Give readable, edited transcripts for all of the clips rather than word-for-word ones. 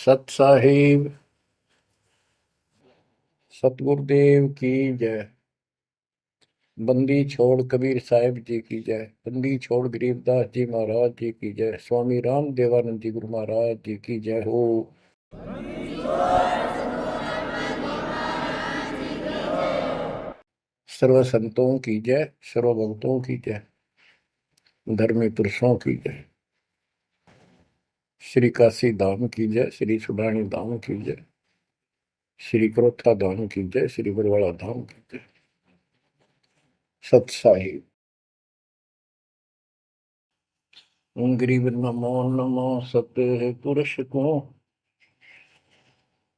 सत साहिब सतगुरुदेव की जय। बंदी छोड़ कबीर साहिब जी की जय। बंदी छोड़ गरीबदास जी महाराज जी की जय। स्वामी राम देवानंद जी गुरु महाराज जी की जय हो। सर्व संतों की जय, सर्व भक्तों की जय, धर्मी पुरुषों की जय। श्री काशी धाम की जय, श्री सुडानी धाम की जय, श्री क्रोथा धाम की जय, श्री बरवाड़ा धाम की जय। सत साहिब गरीब नमो नमो सत पुरुष को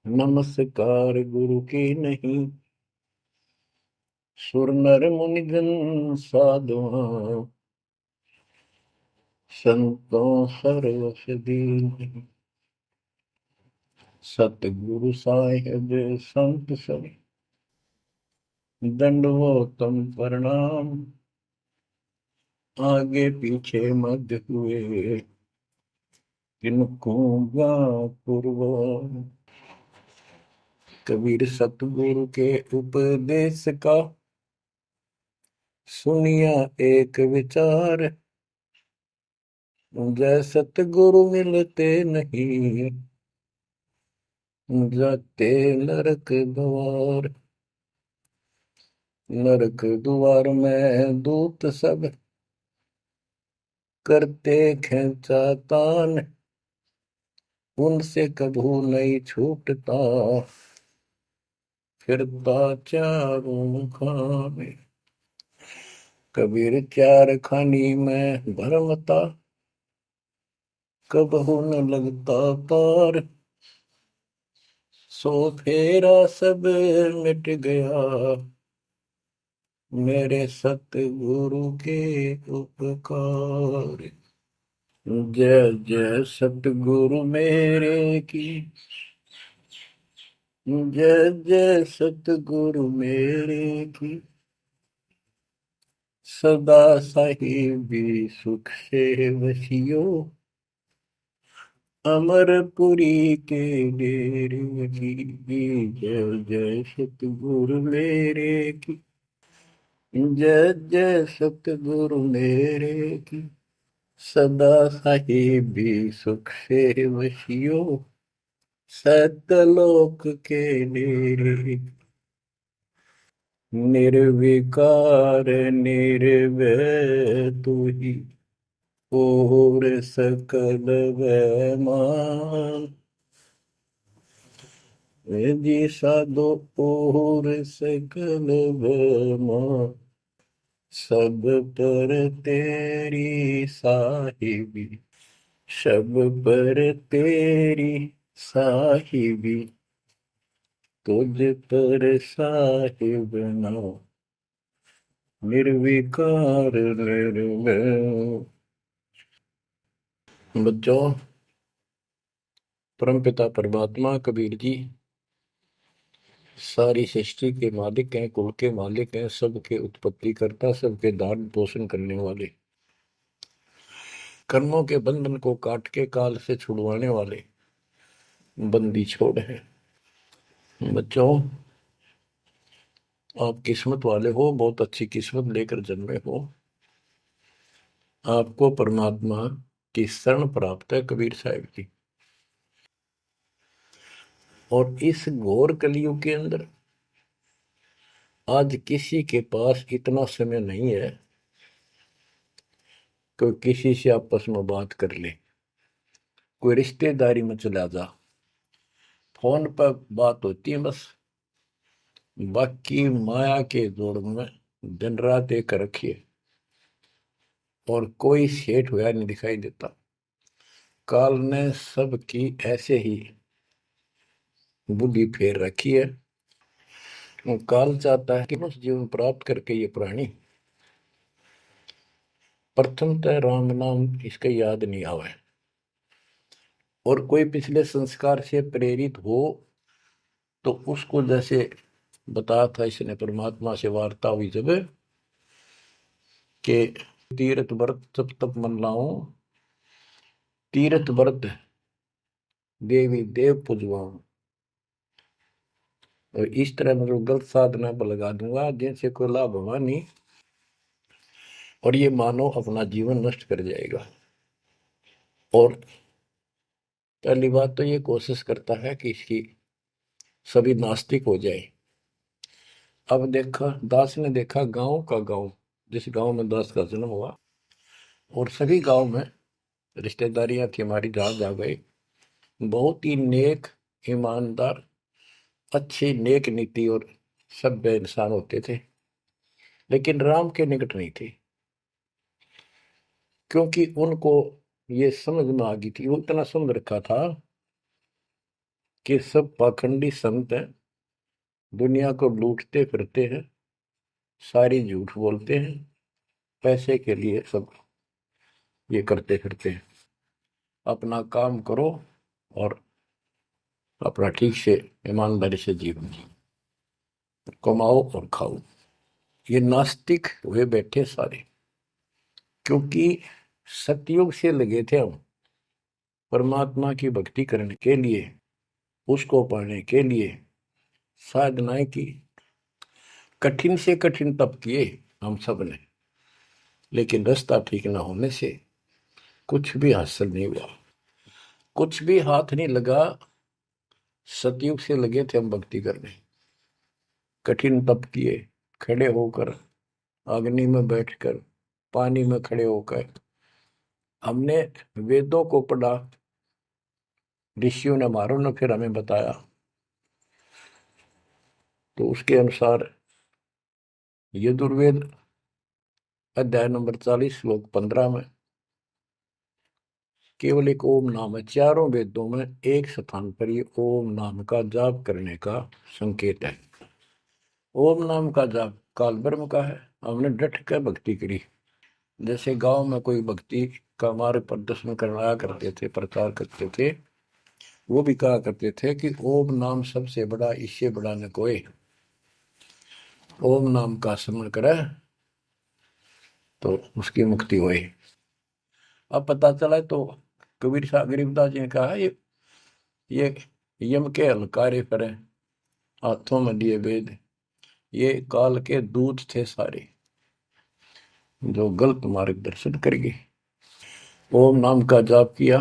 नमस्कार गुरु की नहीं। सुर नर मुनिजन साधुआ संतों सर्वस दीन। सतगुरु साहिब संत सब दंडवतम प्रणाम। आगे पीछे मध्य हुए किनको पूर्व। कबीर सतगुरु के उपदेश का सुनिया एक विचार। जय सतगुरु मिलते नहीं जाते नरक द्वार। नरक द्वार में दूत सब करते खेचातान। उनसे कभू नहीं छूटता फिरता चारों खाने। कबीर चार खानी में भरमता कबहू न लगता पार। सो फेरा सब मिट गया मेरे सतगुरु के उपकार। जय जय सतगुरु मेरे की जय जय सतगुरु मेरे की। सदा साहिबी सुख से वसियो अमरपुरी के डेरे की। जय जय सतगुरु मेरे की जय जय सतगुरु मेरे की। सदा साहिबी सुख से वसियो सतलोक के डेरे। निर्विकार निर्भय तू ही और सकल वैमान। जी साधो और सकल वैमान। सब पर तेरी साहिबी सब पर तेरी साहिबी। तुझ पर साहिब ना निर्विकार निर्भय। बच्चों, परमपिता परमात्मा कबीर जी सारी सृष्टि के मालिक हैं, कुल के मालिक हैं, सबके उत्पत्ति करता, सबके दान पोषण करने वाले, कर्मों के बंधन को काट के काल से छुड़वाने वाले बंदी छोड़ है। बच्चों, आप किस्मत वाले हो, बहुत अच्छी किस्मत लेकर जन्मे हो। आपको परमात्मा की शरण प्राप्त है कबीर साहिब की। और इस घोर कलयुग के अंदर आज किसी के पास इतना समय नहीं है कि किसी से आपस में बात कर ले, कोई रिश्तेदारी में चला जा, फोन पर बात होती है बस। बाकी माया के जोड़ में दिन रात एक रखिए और कोई सेठ हुआ नहीं दिखाई देता। काल ने सबकी ऐसे ही बुद्धि फेर रखी है। काल चाहता है कि उस जीवन प्राप्त करके ये प्राणी प्रथमतः राम नाम इसका याद नहीं आवे और कोई पिछले संस्कार से प्रेरित हो तो उसको जैसे बताया था इसने परमात्मा से वार्ता हुई जब के तीर्थ व्रत तब तब मन लाऊं। तीर्थ व्रत देवी देव पुजवाऊं। और इस तरह मतलब गलत साधना पर लगा दूंगा जिनसे कोई लाभ होगा नहीं, और ये मानव अपना जीवन नष्ट कर जाएगा। और पहली बात तो ये कोशिश करता है कि इसकी सभी नास्तिक हो जाए। अब देखा, दास ने देखा गांव का गांव, जिस गांव में दास का जन्म हुआ, और सभी गांव में रिश्तेदारियां थी हमारी, जहां जा गए बहुत ही नेक, ईमानदार, अच्छी नेक नीति और सभ्य इंसान होते थे, लेकिन राम के निकट नहीं थे, क्योंकि उनको ये समझ में आ गई थी, वो इतना समझ रखा था कि सब पाखंडी संत हैं, दुनिया को लूटते फिरते हैं, सारी झूठ बोलते हैं, पैसे के लिए सब ये करते फिरते हैं। अपना काम करो और अपना ठीक से ईमानदारी से जीवन कमाओ और खाओ। ये नास्तिक हुए बैठे सारे, क्योंकि सतयुग से लगे थे हम परमात्मा की भक्ति करने के लिए, उसको पाने के लिए साधनाएं की, कठिन से कठिन तप किए हम सब ने, लेकिन रास्ता ठीक ना होने से कुछ भी हासिल नहीं हुआ, कुछ भी हाथ नहीं लगा। सतयुग से लगे थे हम भक्ति करने, कठिन तप किए, खड़े होकर, अग्नि में बैठकर, पानी में खड़े होकर, हमने वेदों को पढ़ा, ऋषियों ने, हमारों ने फिर हमें बताया, तो उसके अनुसार यजुर्वेद अध्याय नंबर 40 श्लोक 15 में केवल एक ओम नाम है। चारों वेदों में एक स्थान पर ये ओम नाम का जाप करने का संकेत है। ओम नाम का जाप काल ब्रह्म का है। हमने डट कर भक्ति करी, जैसे गांव में कोई भक्ति का मार्ग प्रदर्शन करवाया करते थे, प्रचार करते थे, वो भी कहा करते थे कि ओम नाम सबसे बड़ा, इससे बड़ा न कोई। ओम नाम का स्मरण करे तो उसकी मुक्ति हुई। अब पता चला तो कबीर साहब गरीबदास जी ने कहा, ये यम के हलकारे करें, हाथों में लिए वेद, ये काल के दूत थे सारे, जो गलत मार्गदर्शन कर गए। ओम नाम का जाप किया,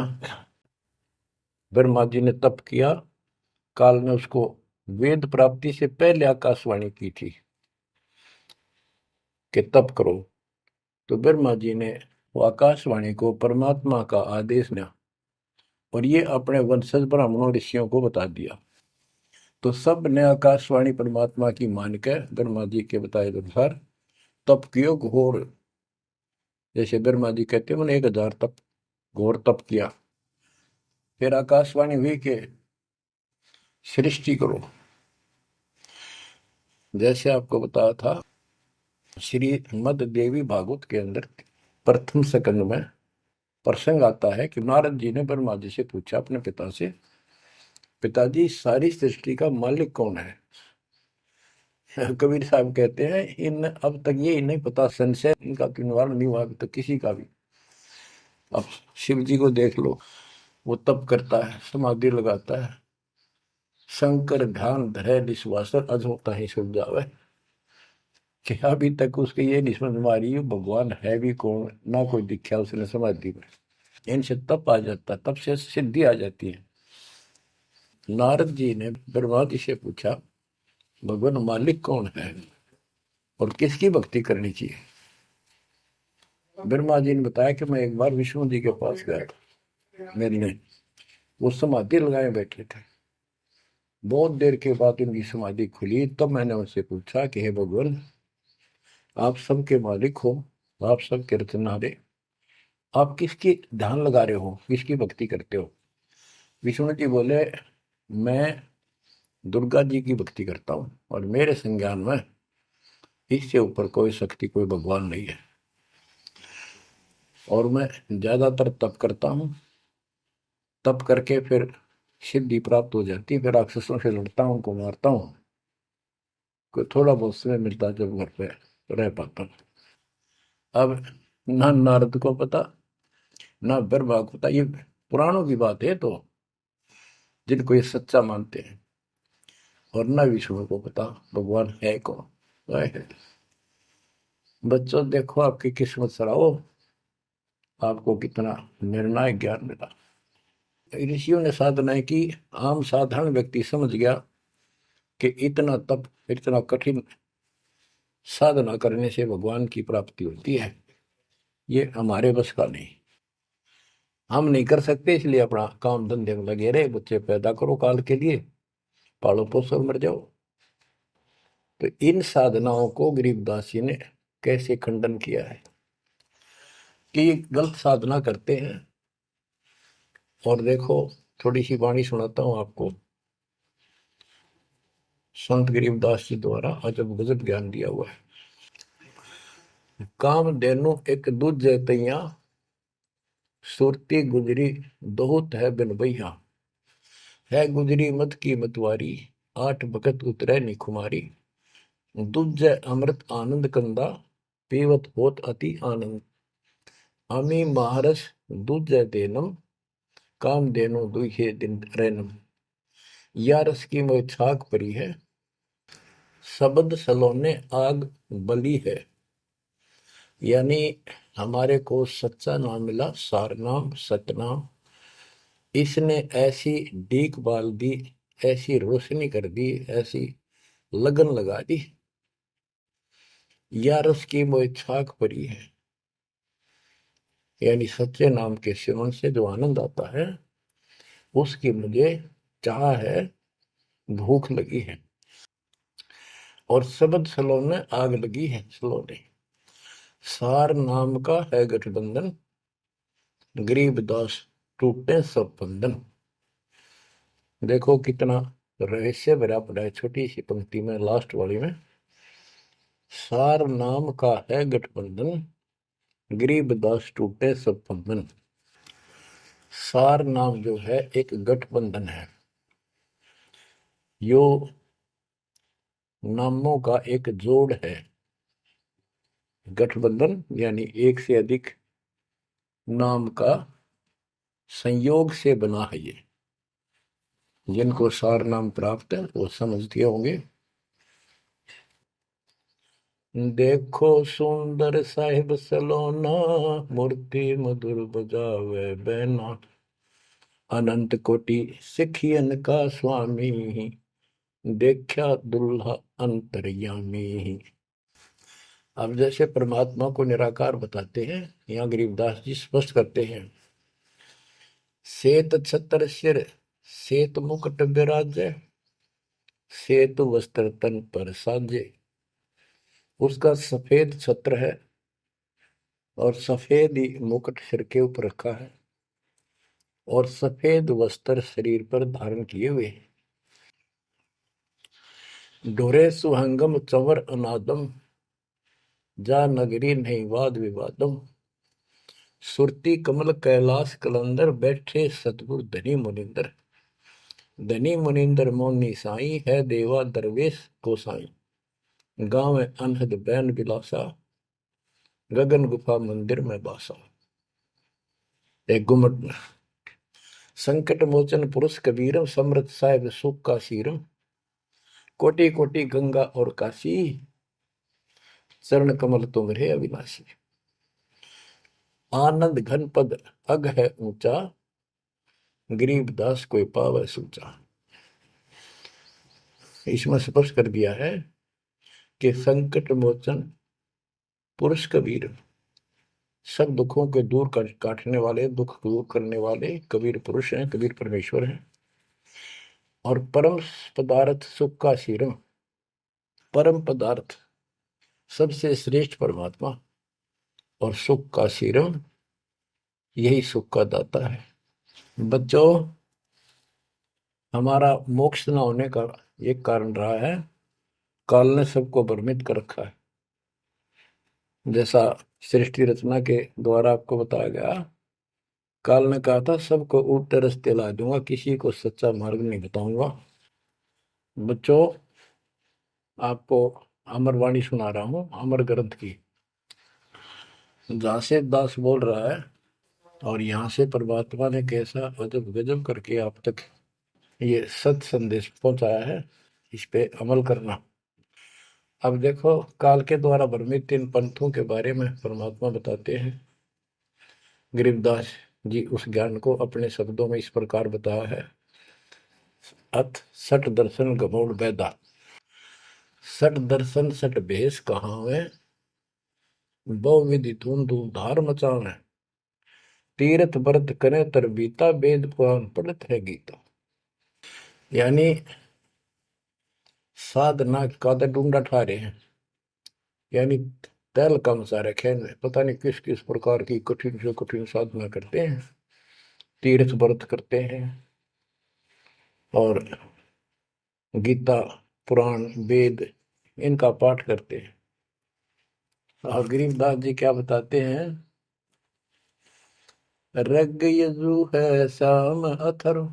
ब्रह्मा जी ने तप किया, काल ने उसको वेद प्राप्ति से पहले आकाशवाणी की थी कि तप करो, तो ब्रह्मा जी ने वो आकाशवाणी को परमात्मा का आदेश दिया, और ये अपने वंशज ब्राह्मणों ऋषियों को बता दिया। तो सब ने आकाशवाणी परमात्मा की मान के ब्रह्मा जी के बताए अनुसार तप कियो घोर, जैसे ब्रह्मा जी कहते हैं उन्होंने 1000 तप, घोर तप किया। फिर आकाशवाणी हुई कि सृष्टि करो, जैसे आपको बताया था श्रीमद देवी भागवत के अंदर प्रथम स्कंद में प्रसंग आता है कि नारद जी ने ब्रह्मा जी से पूछा अपने पिता से, पिताजी सारी सृष्टि का मालिक कौन है? कबीर साहब कहते हैं इन अब तक ये नहीं पता, संशय इनका निवारण नहीं हुआ अभी तक किसी का भी। अब शिव जी को देख लो, वो तप करता है, समाधि लगाता है, शंकर ध्यान धरे विश्वासर अजोता ही सुन जावे, कि अभी तक उसके ये नहीं समझ में आ रही है भगवान है भी कौन, ना कोई दिखा उसने समाधि में। इनसे तप आ जाता, तब से सिद्धि आ जाती है। नारद जी ने ब्रह्मा जी से पूछा भगवान मालिक कौन है और किसकी भक्ति करनी चाहिए? ब्रह्मा जी ने बताया कि मैं एक बार विष्णु जी के पास गया था, मिलने, वो समाधि लगाए बैठे थे। बहुत देर के बाद उनकी समाधि खुली, तब मैंने उनसे पूछा कि हे भगवान, आप सबके मालिक हो, आप सबके रचनारे, आप किसकी ध्यान लगा रहे हो, किसकी भक्ति करते हो? विष्णु जी बोले मैं दुर्गा जी की भक्ति करता हूँ, और मेरे संज्ञान में इससे ऊपर कोई शक्ति, कोई भगवान नहीं है, और मैं ज्यादातर तप करता हूँ, तप करके फिर सिद्धि प्राप्त हो जाती है, फिर राक्षसों से लड़ता हूँ, उनको मारता हूँ, कोई थोड़ा बहुत समय मिलता है जब घर पे रह पाता हूँ। अब ना नारद को पता, ना ब्रह्मा को पता, ये पुराणों की बात है। तो जिनको ये सच्चा मानते हैं, और न विष्णु को पता भगवान है कौन। है। बच्चों देखो आपकी किस्मत सराहो, आपको कितना निर्णायक ज्ञान मिला। ऋषियों ने साधनाएं की, आम साधारण व्यक्ति समझ गया कि इतना तप, इतना कठिन साधना करने से भगवान की प्राप्ति होती है, ये हमारे बस का नहीं, हम नहीं कर सकते, इसलिए अपना काम धंधे में लगे रहे, बच्चे पैदा करो काल के लिए, पालो पोसो मर जाओ। तो इन साधनाओं को गरीबदास जी ने कैसे खंडन किया है कि ये गलत साधना करते हैं। और देखो थोड़ी सी वाणी सुनाता हूं आपको, संत गरीबदास जी द्वारा अजब गजब ज्ञान दिया हुआ है। काम देनु एक दूजे तैया, सुरती गुजरी दोहत है बिन भैया, है गुजरी मत की मतवारी, आठ भगत उतरे निखुमारी, दूजे अमृत आनंद कंदा, पीवत होत अति आनंद, आमी महारस दूजे देनम, काम देनो दुहे दिन रैनम, या रस की मोह छाक परी है, शब्द सलोने आग बली है। यानी हमारे को सच्चा नाम मिला, सार नाम सतनाम, इसने ऐसी डीक बाल दी, ऐसी रोशनी कर दी, ऐसी लगन लगा दी, या रस की मोह छाक परी है। यानी सच्चे नाम के सेवन से जो आनंद आता है उसकी मुझे चाह है, भूख लगी है। और शब्द सलोने आग लगी है, सलोने सार नाम का है गठबंधन, गरीबदास टूटे सब बंधन। देखो कितना रहस्य भरा पड़ा है छोटी सी पंक्ति में, लास्ट वाली में, सार नाम का है गठबंधन, गरीबदास टूटे सब बंधन। सार नाम जो है एक गठबंधन है, यो नामों का एक जोड़ है। गठबंधन यानी एक से अधिक नाम का संयोग से बना है ये। जिनको सार नाम प्राप्त है वो समझते होंगे। देखो सुंदर साहिब सलोना, मूर्ति मधुर बजावे बैना, अनंत कोटि सिखियन का स्वामी, देखा दुल्हा अंतर्यामी। अब जैसे परमात्मा को निराकार बताते हैं, यहाँ गरीबदास जी स्पष्ट करते हैं, श्वेत छत्र सिर श्वेत मुकुट विराजे, श्वेत वस्त्र तन पर साजे। उसका सफेद छत्र है और सफेद ही मुकुट सिर के ऊपर रखा है और सफेद वस्त्र शरीर पर धारण किए हुए हैं। डोरे सुहंगम चंवर अनादम, जा नगरी नहीं वाद विवादम, सुरती कमल कैलाश कलंदर, बैठे सतगुरु धनी मुनिंदर। धनी मुनिंदर मोनी साई, है देवा दरवेश गोसाई, गांव अनहद बैन बिलासा, गगन गुफा मंदिर में बासा। एक गुमट संकट मोचन पुरुष कबीरम, समृत साहिब सुख का सीरम, कोटि कोटि गंगा और काशी, चरण कमल तुम्हारे अविनाशी। आनंद घन पद अग है ऊंचा, गरीबदास कोई पावे सूचा। इसमें स्पष्ट कर दिया है कि संकट मोचन पुरुष कबीर, सब दुखों के दूर काटने वाले, दुख दूर करने वाले कबीर पुरुष हैं, कबीर परमेश्वर हैं। और परम पदार्थ सुख का सीरम, परम पदार्थ सबसे श्रेष्ठ परमात्मा, और सुख का सीरम यही सुख का दाता है। बच्चों हमारा मोक्ष न होने का एक कारण रहा है, काल ने सबको भ्रमित कर रखा है। जैसा सृष्टि रचना के द्वारा आपको बताया गया, काल ने कहा था सबको उल्टे रास्ते ला दूंगा, किसी को सच्चा मार्ग नहीं बताऊंगा। बच्चों आपको अमरवाणी सुना रहा हूं, अमर ग्रंथ की, जहां से दास बोल रहा है और यहाँ से परमात्मा ने कैसा अजब गजब करके आप तक ये सत संदेश पहुंचाया है, इस पे अमल करना। अब देखो, काल के द्वारा भ्रमित तीन पंथों के बारे में परमात्मा बताते हैं। गरीबदास जी उस ज्ञान को अपने शब्दों में इस प्रकार बताया है। अथ सठ दर्शन गमोड़ बैदा, सठ दर्शन सठ भेष कहावे, बहु विधि धूम धूम धार मचावे, तीर्थ व्रत करे तर बीता, वेद पुराण पढ़त है गीता। यानी साधना का तो ढूंढा ठा रहे हैं, यानी तैल कम सारे खेन में पता नहीं किस किस प्रकार की कठिन से कठिन साधना करते हैं, तीर्थ व्रत करते हैं और गीता पुराण वेद इनका पाठ करते हैं। और गरीबदास जी क्या बताते हैं, रग यजु है श्याम अथर्व,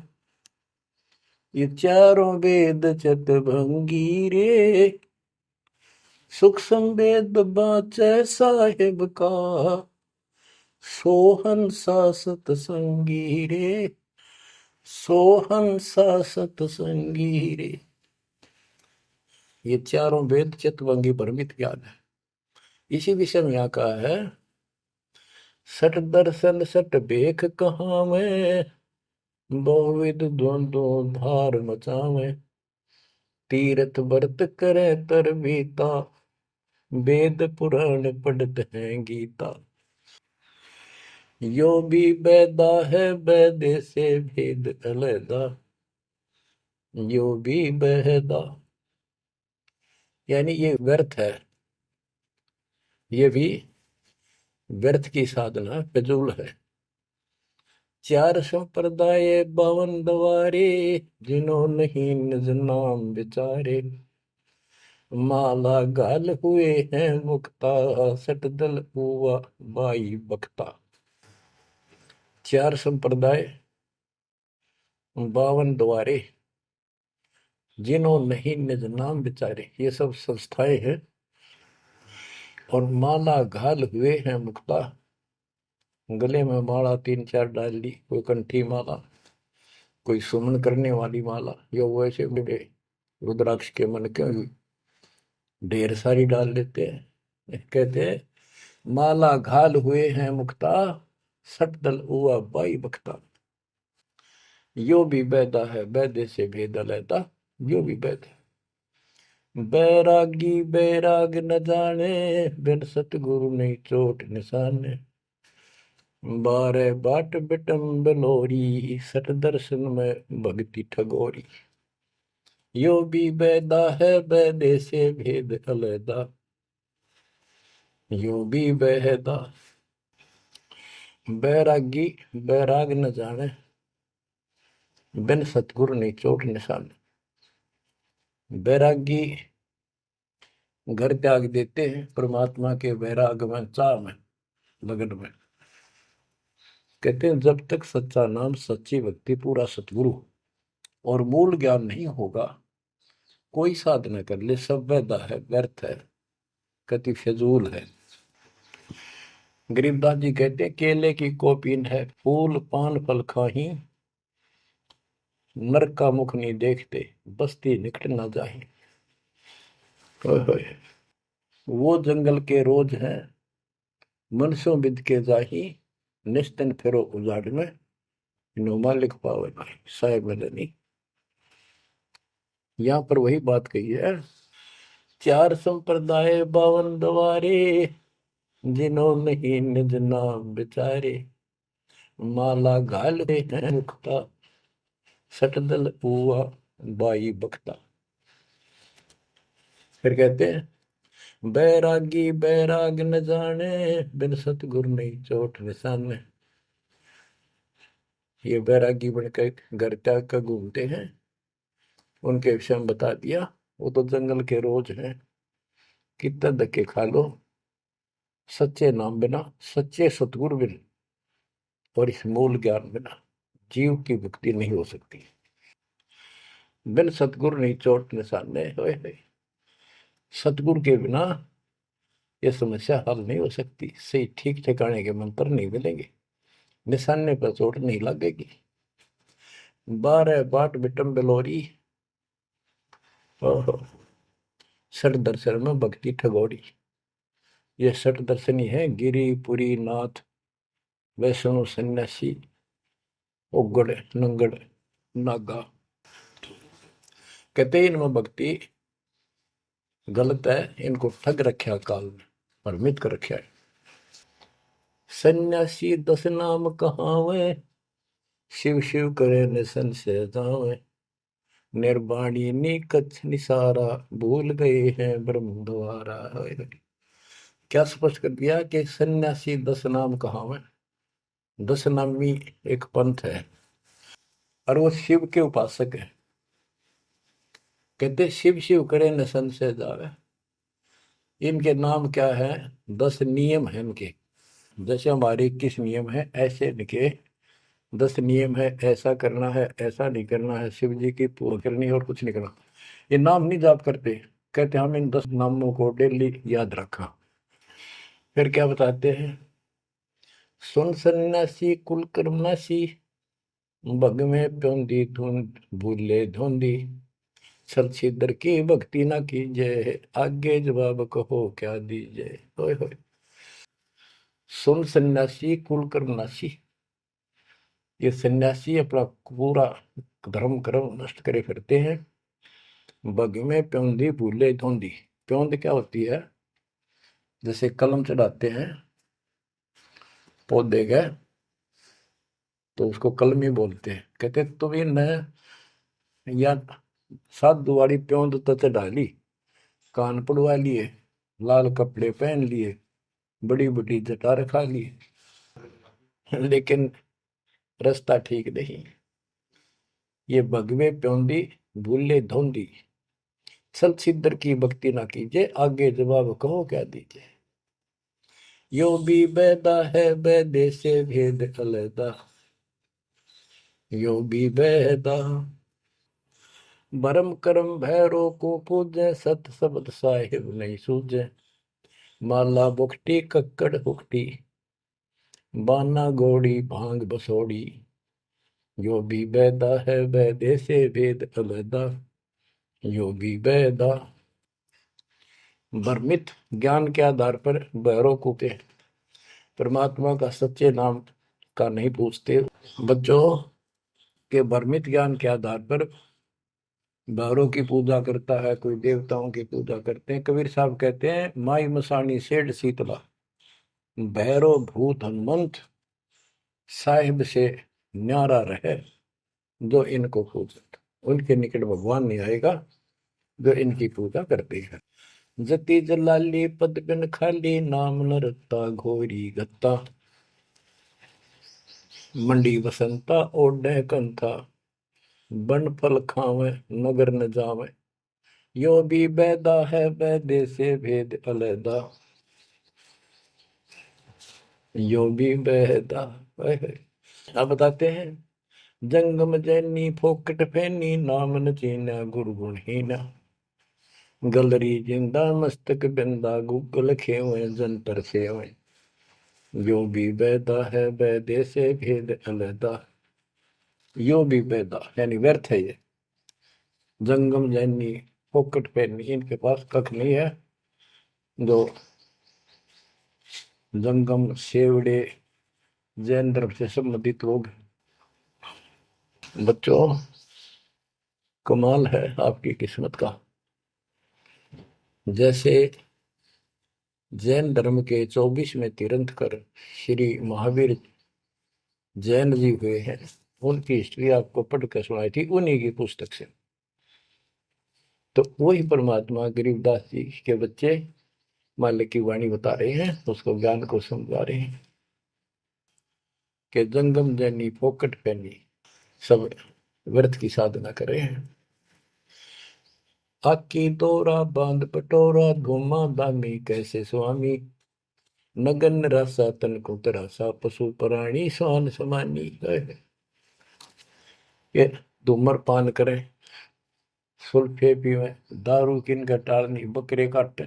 ये चारों वेद चतभंगी रे, सुख संवेद बाचे साहेब का, सोहन सा सतसंगी रे, सोहन सा सतसंगी रे। ये चारों वेद चितवंगी भ्रमित ज्ञान है। इसी विषय में यहाँ कहा है, सठ दर्शन सठ बेख कहाँ में, बहुविध द्वंद्व धार मचावे, तीर्थ व्रत करे तर बीता, वेद पुराण पढ़त है गीता। यो भी बैदा है बैदे से भेद अलैदा, यो भी बहदा, यानी ये व्यर्थ है, ये भी व्यर्थ की साधना फिजूल है। चार संप्रदाय बावन द्वारे, जिन्हों नहीं निज नाम विचारे, माला गाल हुए हैं मुक्ता, सट दल हुआ बाई बख्ता। चार संप्रदाय, 52 द्वारे, जिन्हों नहीं निज नाम विचारे, ये सब संस्थाएं हैं। और माला घाल हुए हैं मुक्ता, गले में माला 3-4 डाल ली, कोई कंठी माला, कोई सुमन करने वाली माला, या वैसे बड़े रुद्राक्ष के मन के ढेर सारी डाल लेते हैं। कहते हैं माला घाल हुए हैं मुक्ता, सट दल हुआ बाई बख्ता। यो भी बैदा है बैदे से भेद अलैदा, यो भी बैद है। बैरागी बैराग न जाने, बिन सतगुरु नहीं चोट निशाने, बारे बाट बिटम बलोरी, सट दर्शन में भक्ति ठगोरी। यो भी बैदा है बैदे से भेद अलैदा, यो भी बैदा। बैरागी बैराग न जाने, बिन सतगुरु नहीं चोट निशाने। बैरागी घर त्याग देते हैं परमात्मा के वैराग में, चाह में, लगन में। कहते हैं जब तक सच्चा नाम सच्ची भक्ति पूरा सतगुरु और मूल ज्ञान नहीं होगा, कोई साधना कर ले सब वैधा है, व्यर्थ है, कति फिजूल है। गरीबदास जी कहते हैं केले की कोपीन है, फूल पान फल खाही, नरक का मुख नहीं देखते, बस्ती निकट ना जाही। वो जंगल के रोज हैं, मनसों बिद के जाही, निस्तन फिरो उजाड़ में, नुमा लिख पावे भाई साहेब मदनी। यहाँ पर वही बात कही है, चार संप्रदाय 52 द्वारे, जिन्हों नहीं निज नाम विचारे, माला घाल है मुक्ता, सटदल हुआ बाई बख्ता। फिर कहते हैं बैरागी बैराग न जाने, बिन सतगुरु नहीं चोट निशाने। ये बैरागी बनकर घर त्याग कर घूमते हैं, उनके विषय में बता दिया, वो तो जंगल के रोज हैं, कितना धक्के खा लो, सच्चे नाम बिना, सच्चे सतगुरु बिना और इस मूल ज्ञान बिना जीव की मुक्ति नहीं हो सकती। बिन सतगुरु नहीं चोट निशाने, होए सतगुरु के बिना ये समस्या हल नहीं हो सकती। सही ठीक ठिकाने के मंत्र नहीं मिलेंगे, निशाने पर चोट नहीं लगेगी। 12 बाट बिटम बिलोरी। ओहो। षट दर्शन में भक्ति ठगोरी। ये षट दर्शनी है, गिरी पुरी नाथ वैष्णो सन्यासी उगड़ नंगड़ नागा। कहते इनमें भक्ति गलत है, इनको ठग रखा काल में, भ्रमित कर रखा है। सन्यासी 10 नाम कहावे, शिव शिव करे न संशय जावे। निर्वाणी निकच निसारा, भूल गए हैं ब्रह्म द्वारा। क्या स्पष्ट कर दिया कि सन्यासी 10 नाम कहावे। 10 नामी एक पंथ है और वो शिव के उपासक है। कहते शिव शिव करे न संशय जावे। इनके नाम क्या है? 10 नियम है इनके। जैसे हमारे 21 नियम है, ऐसे इनके 10 नियम है। ऐसा करना है, ऐसा नहीं करना है, शिव जी की पूजा करनी है और कुछ नहीं करना। ये नाम नहीं जाप करते। कहते हम इन 10 नामों को डेली याद रखा। फिर क्या बताते हैं? सुन सन्यासी कुल कर्मनाशी, भग में प्योंदी धुंध भूले धुंधी। सर छिदर की भक्ति ना कीजिए, आगे जवाब कहो क्या दीजिए। होय होय। सुन सन्यासी कुल कर्मनाशी, ये सन्यासी अपना पूरा धर्म कर्म नष्ट करे फिरते हैं। बग में प्योंदी भूले धोंदी। प्योंद क्या होती है? जैसे कलम चढ़ाते हैं पौधे का, तो उसको कलमी बोलते हैं। कहते तुम इन या साधु वाली प्योंद तो चढ़ा ली, कान पड़वा लिए, लाल कपड़े पहन लिए, बड़ी बड़ी जटा रखा ली, लेकिन रास्ता ठीक नहीं। ये भगवे प्योंदी भूले धोंदी, सल सिद्धर की भक्ति ना कीजिए, आगे जवाब कहो क्या दीजिए। यो भी बैदा है बैदे से भेद अलैदा, यो भी बैदा। भरम करम भैरो को पूजे, सत शब्द साहिब नहीं सूझे। माला बुखटी कक्कड़ हुकटी, बाना घोड़ी भांग बसोड़ी। यो भी बैदा है बैदे से भेद अलैदा, यो भी बैदा। भ्रमित ज्ञान के आधार पर भैरव को परमात्मा का सच्चे नाम का नहीं पूछते। बच्चों के भ्रमित ज्ञान के आधार पर भैरव की पूजा करता है, कोई देवताओं की पूजा करते हैं। कबीर साहब कहते हैं, माई मसानी सेठ शीतला, भैरव भूत हनुमंत साहिब से न्यारा रहे जो इनको पूजत। उनके निकट भगवान नहीं आएगा जो इनकी पूजा करते हैं। जति जलाली पद बिन खाली, नाम न रत्ता घोरी गत्ता। मंडी बसंता ओढ़े कंथा, बन फल खावे नगर न जावे। यो भी बैदा है बैदे से भेद अलैदा, यो भी बैदा। अब बताते हैं, जंगम जैनी फोकट फैनी, नाम न चीना गुरु गुणहीना। गलरी जिंदा मस्तक बिंदा, गूगल खेवे जंतर सेवे। यो भी बैदा है बैदे से भेद अलैदा, यो भी बैदा यानी व्यर्थ है ये। जंगम जैनी फोकट फैनी, इनके पास कख नहीं है। जो जंगम सेवड़े जैन धर्म से संबंधित लोग। बच्चों कमाल है आपकी किस्मत का। जैसे जैन धर्म के 24वें तीर्थंकर श्री महावीर जैन जी हुए हैं, उनकी हिस्ट्री आपको पढ़कर सुनाई थी उन्हीं की पुस्तक से। तो वही परमात्मा गरीबदास जी के बच्चे मालिक की वाणी बता रहे हैं, उसको ज्ञान को समझा रहे हैं कि जंगम जैनी फोकट पैनी, सब व्रत की साधना कर रहे हैं। आकी तोरा बांध पटोरा, घुमा दामी कैसे स्वामी। नगन रासा तन को तरासा, पशु प्राणी स्वान समानी। ये धूम्रपान करे, सुल्फे पीवे, दारू किनका टारनी, बकरे काटे,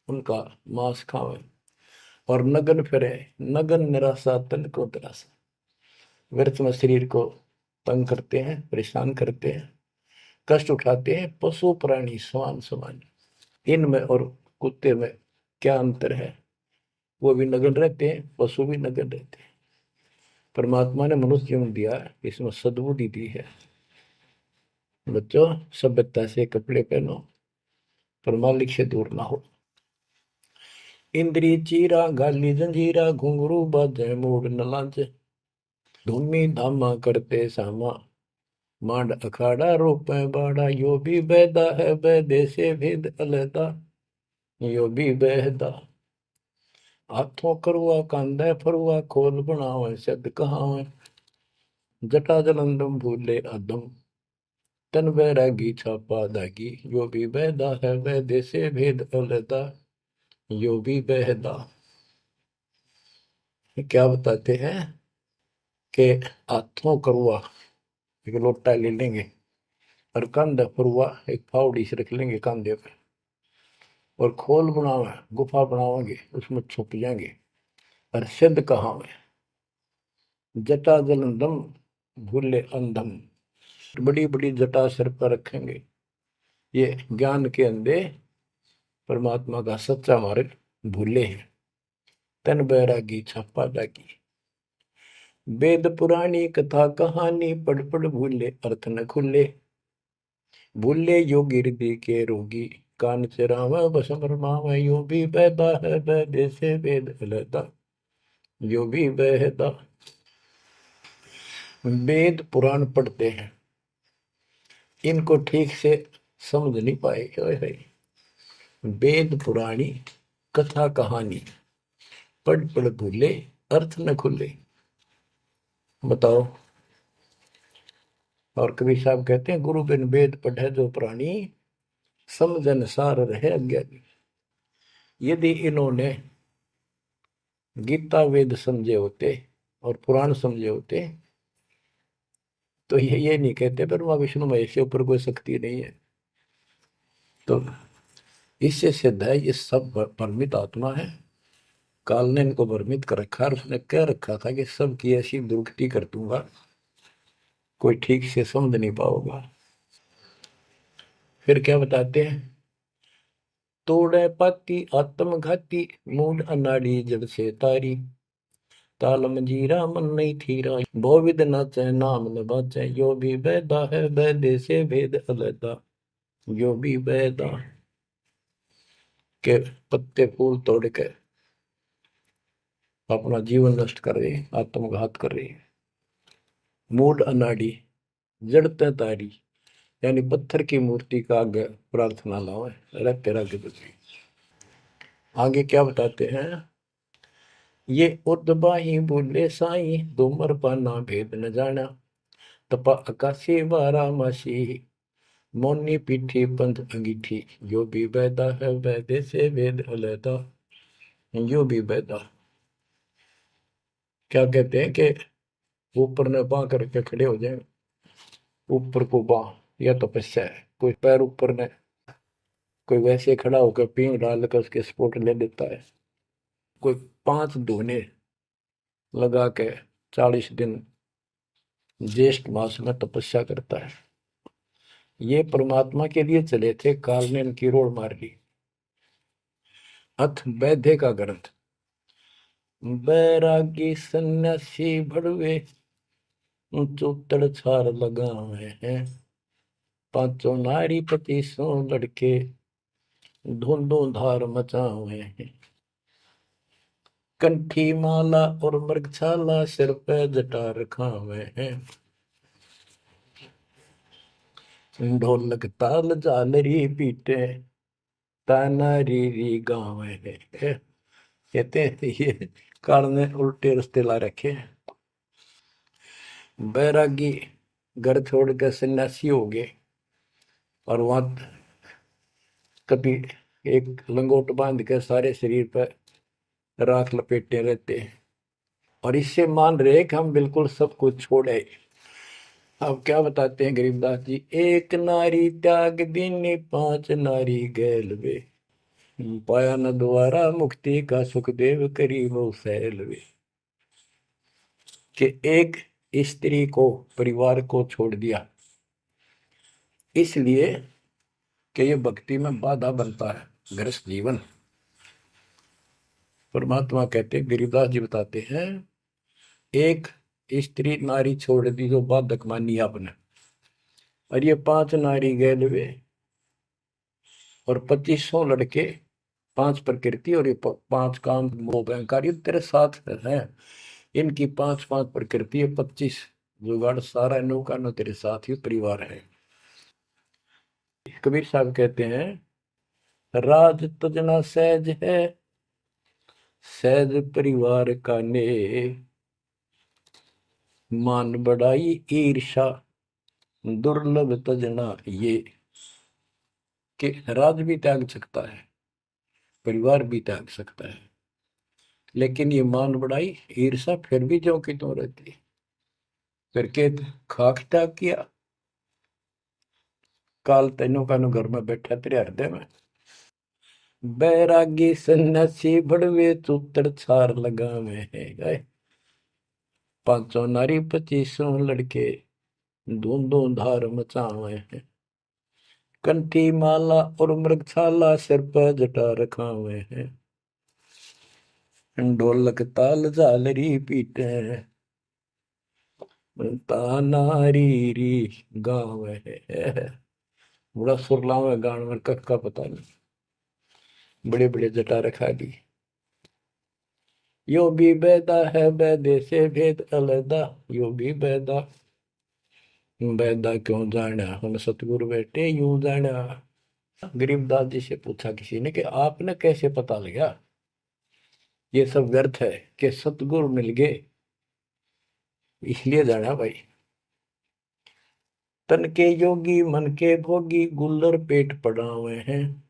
उनका मांस खावे और नगन फिरे। नगन निराशा तन को तरासा, व्यर्थ में शरीर को तंग करते हैं, परेशान करते हैं, कष्ट उठाते हैं। पशु प्राणी समान समान, इनमें और कुत्ते में क्या अंतर है? वो भी नग्न रहते हैं, पशु भी नग्न रहते हैं। परमात्मा ने मनुष्य जीवन दिया, इसमें सद्बुद्धि दी है। बच्चों, सभ्यता से कपड़े पहनो, पर मालिक से दूर ना हो। इंद्री चीरा गाली जंजीरा, घुंघरू बाजे मूड न लाजे। धूमी धामा करते सामा, मांड अखाड़ा रोपे बाड़ा। यो भी बैदा है बैदे से भेद अलहदा, यो भी बहदा। हाथों करुआ कांदे फरुआ, खोल बनावे सद कहावे। जटा जलंदम भूले अदम, तन बैरागी छापा दागी। यो भी बैदा है बैदे से भेद अलहदा, यो भी बहदा। क्या बताते हैं कि हाथों करुआ एक लोटा ले लेंगे, और कंधा फरुआ एक फावड़ी से रख लेंगे कंधे पे, और खोल बनावे गुफा बनावांगे, उसमें छुप जाएंगे। और सिद्ध कहावे, जटा जलंदम भूले अंधम। बड़ी बड़ी जटा सिर पर रखेंगे, ये ज्ञान के अंधे परमात्मा का सच्चा मार्ग भूले हैं। तन बैरागी छापा दागी। वेद पुरानी कथा कहानी, पढ़ पढ़ भूले अर्थ न खुले। भूले योगी हृदय के रोगी, कान चरावा बसम रमावा। यो भी बैदा है बैदे से वेद अलहदा, यो भी बहदा। वेद पुराण पढ़ते हैं, इनको ठीक से समझ नहीं पाए। वेद पुराणी कथा कहानी, पढ़ पढ़ भूले अर्थ न खुले। बताओ। और कबीर साहब कहते हैं, गुरु बिन वेद पढ़े जो प्राणी, समझन सार रहे अज्ञानी। यदि इन्होंने गीता वेद समझे होते और पुराण समझे होते, तो ये नहीं कहते ब्रह्मा विष्णु महेश के ऊपर कोई शक्ति नहीं है। तो इससे सिद्ध है ये सब भ्रमित आत्मा है। काल ने इनको भ्रमित कर रखा, और उसने कह रखा था कि सबकी ऐसी दुर्गति कर दूंगा, कोई ठीक से समझ नहीं पाओगा। फिर क्या बताते हैं, तोड़े पाती आत्मघाती, मूड अनाड़ी जड़ से तारी। ताल मंजीरा मन नहीं थीरा, बहुविध नाचे नाम न बाचे। यो भी बैदा है बैदे से भेद अलहदा, यो भी बैदा। के पत्ते फूल तोड़ के अपना जीवन नष्ट कर रहे, आत्मघात कर रहे। मूड अनाड़ी जड़ते तारी, यानी पत्थर की मूर्ति का आगे प्रार्थना लाओ, अरे तेरा गिरती। आगे क्या बताते हैं, ये उदबाही बोले साई, दोमर पाना भेद न जाना। तपा आकाशी वारा मासी, मोनी पीठी पंथ अंगीठी। यो भी बैदा है बैदे से वेद अलहदा, यो भी बैदा। क्या कहते हैं कि ऊपर ने बां करके खड़े हो जाए, ऊपर को बां, यह तपस्या है। कोई पैर ऊपर ने, कोई वैसे खड़ा होकर पींग डाल कर उसके स्पोर्ट ले लेता है। कोई 5 धोने लगा के 40 दिन ज्येष्ठ मास में तपस्या करता है। ये परमात्मा के लिए चले थे, काल ने इनकी रोड मार ली। अथ वैद्य का ग्रंथ, बैरागी सन्यासी भड़वे, चौतड़ छार लगावे हैं। पांचों नारी पति सो लड़के, धुंधों धार मचावे हैं। कंठी माला और मृगछाला, सिर पे जटा रखावे हैं। ढोलक ताल झालरी पीटे, ताना री गावे हैं। कहते हैं ये काल ने उल्टे रास्ते ला रखे हैं। बैरागी घर छोड़ कर सन्यासी हो गए, और वहां कभी एक लंगोट बांध के सारे शरीर पर राख लपेटे रहते हैं, और इससे मान रहे कि हम बिल्कुल सब कुछ छोड़े। अब क्या बताते हैं गरीबदास जी, एक नारी त्याग दीनी, 5 नारी गैल वे। पाया न द्वारा मुक्ति का, सुखदेव करी वो सैल वे। कि एक स्त्री को, परिवार को छोड़ दिया, इसलिए कि ये भक्ति में बाधा बनता है गृहस्थ जीवन। परमात्मा कहते, गिरिदास जी बताते हैं, एक स्त्री नारी छोड़ दी जो बाधक मानी आपने, और ये 5 नारी गैलवे और 2500 लड़के, 5 प्रकृति और ये 5 काम मोह अहंकार, ये तेरे साथ है। इनकी 5-5 प्रकृति है, 25 जुगाड़, सारा नौका नो तेरे साथ ही परिवार है। कबीर साहब कहते हैं, राज तजना सहज है, सहज परिवार का ने, मान बढ़ाई ईर्षा दुर्लभ तजना ये। कि राज भी त्याग सकता है, परिवार भी त्याग सकता है, लेकिन ये मान बढ़ाई ईर्षा फिर भी जो कि तो रहती है। करके खाक त्याग किया, काल तेनों का घर में बैठा तेरे हृदय में। बैरागी सन्यासी बड़वे चूतर छार लगावे है गए, 500 नारी 2500 लड़के, धूंधों धार मचावे हैं। कंठी माला और मृगशाला सिर पर जटा रखावे हैं, ढोलक ताल झालरी पीटे, तानारी री गाँव है। बड़ा सुरलाव है गान में, कख का पता नहीं, बड़े बड़े जटा रखा दी। यो भी बैदा है बैदे से भेद अलदा, यो भी बैदा, बैदा क्यों जाना हम सतगुरु बैठे यूं जाना। गरीबदास जी से पूछा किसी ने कि आपने कैसे पता लगा ये सब व्यर्थ है, कि सतगुरु मिल गए इसलिए जाना भाई। तन के योगी मन के भोगी, गुल्लर पेट पड़ा हुए हैं,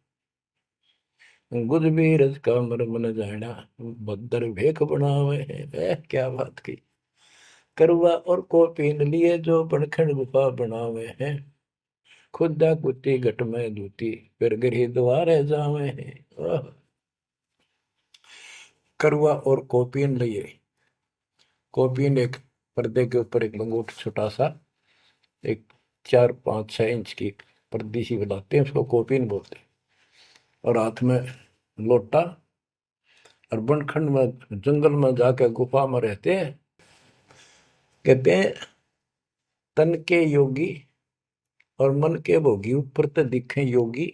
गुज भी रज का मर्म न जाना, भद्र भेख बना हुए हैं। क्या बात की। करवा और को पीन लिए जो बनखंड गुफा बना हुए हैं, खुदा कुत्ती घट में दूती फिर गिरी द्वारे जावे हैं। करवा और कोपीन लिए, कोपीन एक पर्दे के ऊपर एक लंगोट छोटा सा, एक 4-5-6 इंच की पर्दी सी बनाते हैं, उसको कोपीन बोलते हैं, और हाथ में लोटा, और बनखंड में जंगल में जाकर गुफा में रहते हैं। कहते हैं तन के योगी और मन के भोगी, ऊपर तो दिखे योगी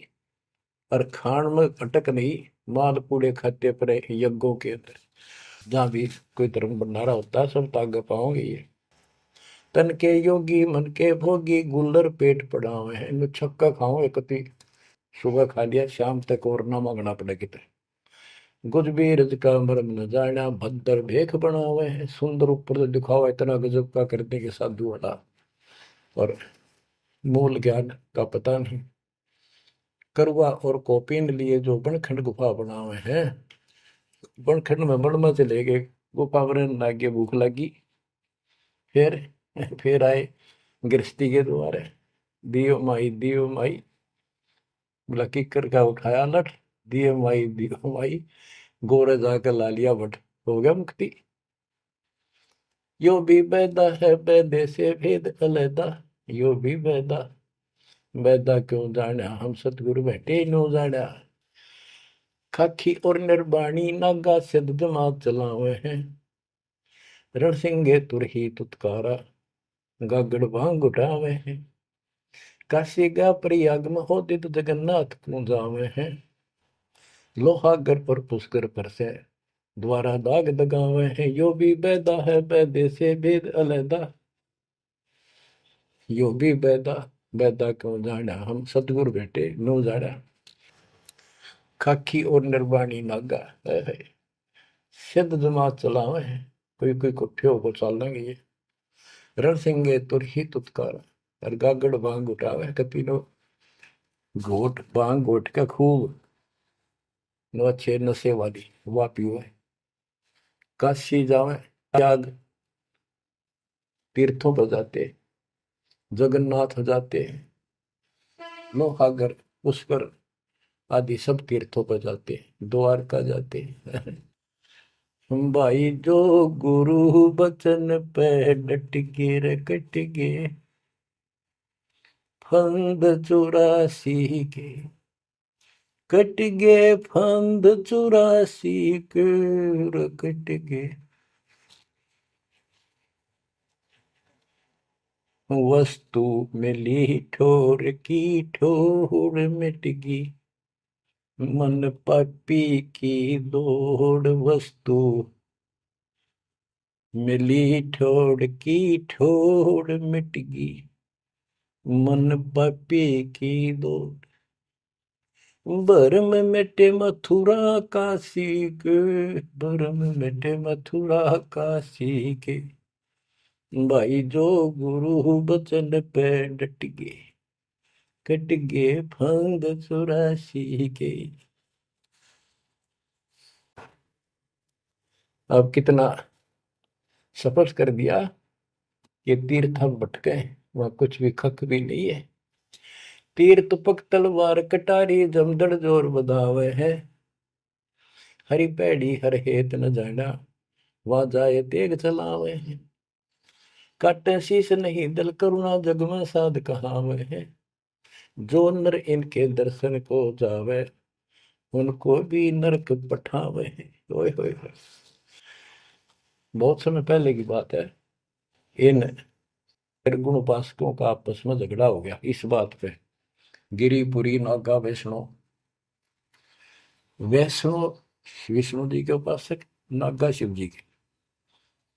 और खान में अटक नहीं, माल पूड़े खाते पर यज्ञों के अंदर जहां भी कोई धर्म भंडारा होता है सब तागे पाओगे ये। तन के योगी मन के भोगी, गुल्लर पेट पड़ा हुए हैं, इनमें छक्का खाओ एक, सुबह खा लिया शाम तक और ना मांगना पड़े कितने। कुछ भी रज का मरम न जाना, भद्र भेख बना हुए हैं, सुंदर ऊपर से दिखावा इतना गजब का करने के साधु वाला, और मूल ज्ञान का पता नहीं। करवा और कोपीन लिए जो बनखंड गुफा बना हुए हैं, बनखंड में बड़मा से ले गए, गुफा में लागे भूख लगी, फिर फिर आए गृहस्थी के द्वारे, दियो माई, बोला किकर का उठाया लठ, दियो माई, गोरे जाकर ला लिया बट, हो गया मुक्ति। यो भी बैदा है बैदे से भेद अलैदा, यो भी बैदा, बैदा क्यों जाना हम सतगुरु बैठे नो जाना। खाखी और निर्बाणी नागा सिद्ध दिमाग चलावे हैं, रणसिंगे तुरही तुतकारा, गागड़ भांग उठावे हैं। काशी गा प्रयाग में होदित जगन्नाथ को जावे हैं, लोहागर पर पुष्कर पर से द्वारा दाग दगावे हैं। यो भी बैदा है बैदे से भेद अलैदा, यो भी बैदा, बैदा क्यों जाना हम सतगुरु बेटे नो जाना। खाकी और निर्वाणी नागा है, सिद्ध जमात चलावे हैं, कोई कोई कुठे होकर चल लेंगे ये। रण सिंगे तुर ही तुतकार, और गागड़ बांग उठावे कतीनो, घोट बांग घोट का खूब नो अच्छे नशे वाली वा पीवे। काशी जावे त्याग, तीर्थों पर जाते, जगन्नाथ हो जाते, लोहागर पुष्कर आदि सब तीर्थों पर जाते, द्वारका जाते। भाई जो गुरु बचन पे डट के रे कट गए फंद 84 के, कट गए फंद 84 के रे कट गए। वस्तु मिली ठोर की ठोर मिट गई, मन पापी की दौड़। वस्तु मिली ठोर की ठोर मिट गई, मन पापी की दौड़। भरम मिटे मथुरा काशी के, भरम मिटे मथुरा काशी के। भाई जो गुरु बचन पे डट गए, कट गए फंद 84 के। अब कितना सफर कर दिया ये तीर्थ हम भटके, वहां कुछ भी खक भी नहीं है। तीर तुपक तलवार कटारी जमदड़ जोर बधावे है, हरी पैड़ी हर हेत न जाना, वहां जाए तेग चलावे है। काटे शीश नहीं दल करुणा जग में साध कहावे है, जो नर इनके दर्शन को जावे उनको भी नरक पठावे है। ओए होए होए। बहुत समय पहले की बात है, इन निर्गुण उपासकों का आपस में झगड़ा हो गया इस बात पे। गिरिपुरी नागा वैष्णो, वैष्णो विष्णु जी के उपासक, नागा शिव जी के।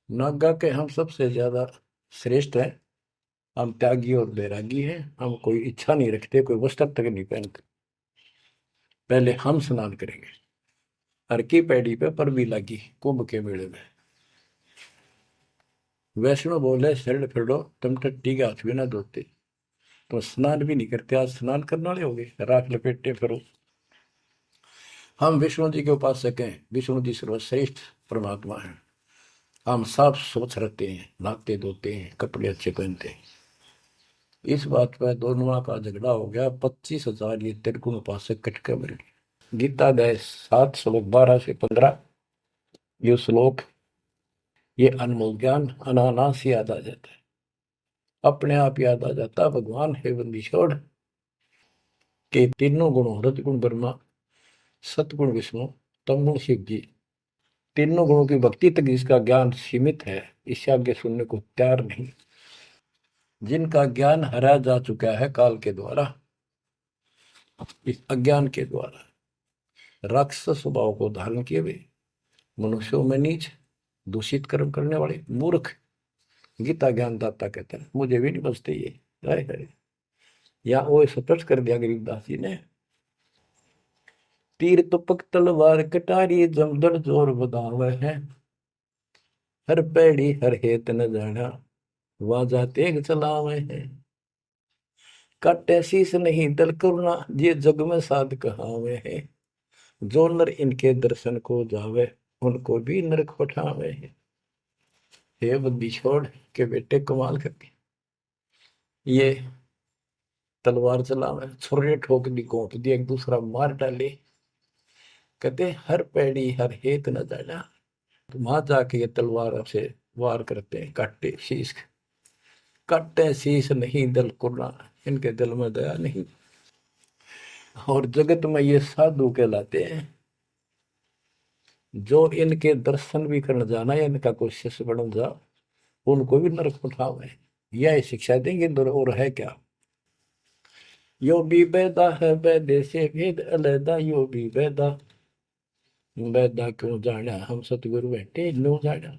नागा के हम सबसे ज्यादा श्रेष्ठ हैं, हम त्यागी और बैरागी हैं, हम कोई इच्छा नहीं रखते, कोई वस्त्र तक नहीं पहनते। पहले हम स्नान करेंगे। हर की पैड़ी पे पर भी लगी कुंभ के मेले में। वैष्णो बोले शरण फिरो, तुम टट्टी के हाथ भी ना धोते, तो स्नान भी नहीं करते, आज स्नान करने वाले हो गए, राख लपेटे फिरो। हम विष्णु जी के उपासक हैं, विष्णु जी सर्वश्रेष्ठ परमात्मा हैं। हम साफ स्वच्छ रहते हैं, नहाते धोते हैं, कपड़े अच्छे पहनते हैं। इस बात पर दोनों का झगड़ा हो गया। 25,000 ये त्रिगुण उपासक कटके मर गए। गीता गए 7 श्लोक 12 से 15। ये श्लोक, ये अनमोल ज्ञान अनायास याद आ जाता है, अपने आप याद आ जाता। भगवान है बंदी छोड़ के तीनों गुणों रजगुण ब्रह्मा, सतगुण विष्णु, तमगुण शिव जी, तीनों गुणों की भक्ति तक जिसका ज्ञान सीमित है, इससे आगे सुनने को तैयार नहीं। जिनका ज्ञान हरा जा चुका है काल के द्वारा, इस अज्ञान के द्वारा, राक्षस स्वभाव को धारण किए हुए, मनुष्यों में नीच, दूषित कर्म करने वाले मूर्ख, गीता ज्ञानदाता कहते हैं, मुझे भी नहीं बचते ये। हाय हाय, या वो स्पष्ट कर दिया गरीबदास जी ने। तीर तुपक तलवार कटारी जमदड़ जोर बधावे है, हर पैड़ी हर हेत न जाना, वाजा तेग चलावे है। काटे शीस नहीं दल करुणा, ये जग में साध कहावे है, जो नर इनके दर्शन को जावे उनको भी नरक पठावे है। हे बुद्धि छोड़ के बेटे कमाल करके ये तलवार चलावे, छुरे ठोक दी, घोंप दी, एक दूसरा मार डाले। कहते हर पैड़ी हर हेत न जाना, तो वहां जाके ये तलवार से वार करते हैं, काटे शीश, काटे शीश नहीं दल कुर्रा, इनके दिल में दया नहीं। और जगत में ये साधु कहलाते हैं, जो इनके दर्शन भी करने जाना या इनका कोई शिष्य बन जा उनको भी नरक उठावे। यह शिक्षा देंगे और है क्या। यो भी बैदा है बैदे से भेद अलैदा, यो भी बैदा, बैदा क्यों जाना हम सतगुरु बैठे नो जाना।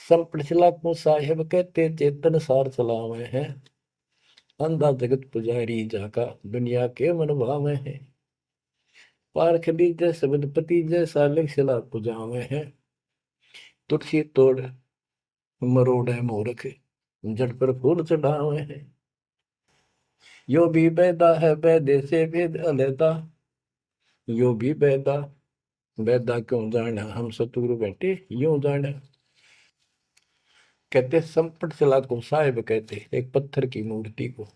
संपड़िचला को साहेब कहते चेतन सार चलावे हैं, अंधा जगत पुजारी जाका दुनिया के मन भावे हैं। पारख दीजय शब्दपति जैसा लिखला पुजावे हैं, तुलसी तोड़ मरोड़ है मूर्ख, जड़ पर फूल चढ़ावे हैं। यो भी बैदा है बैदे से भेद अलैदा, यो भी बैदा, बैदा क्यों जाना हम सतगुरु बैठे यूं जाना। कहते संपट चला को साहेब कहते एक पत्थर की मूर्ति को,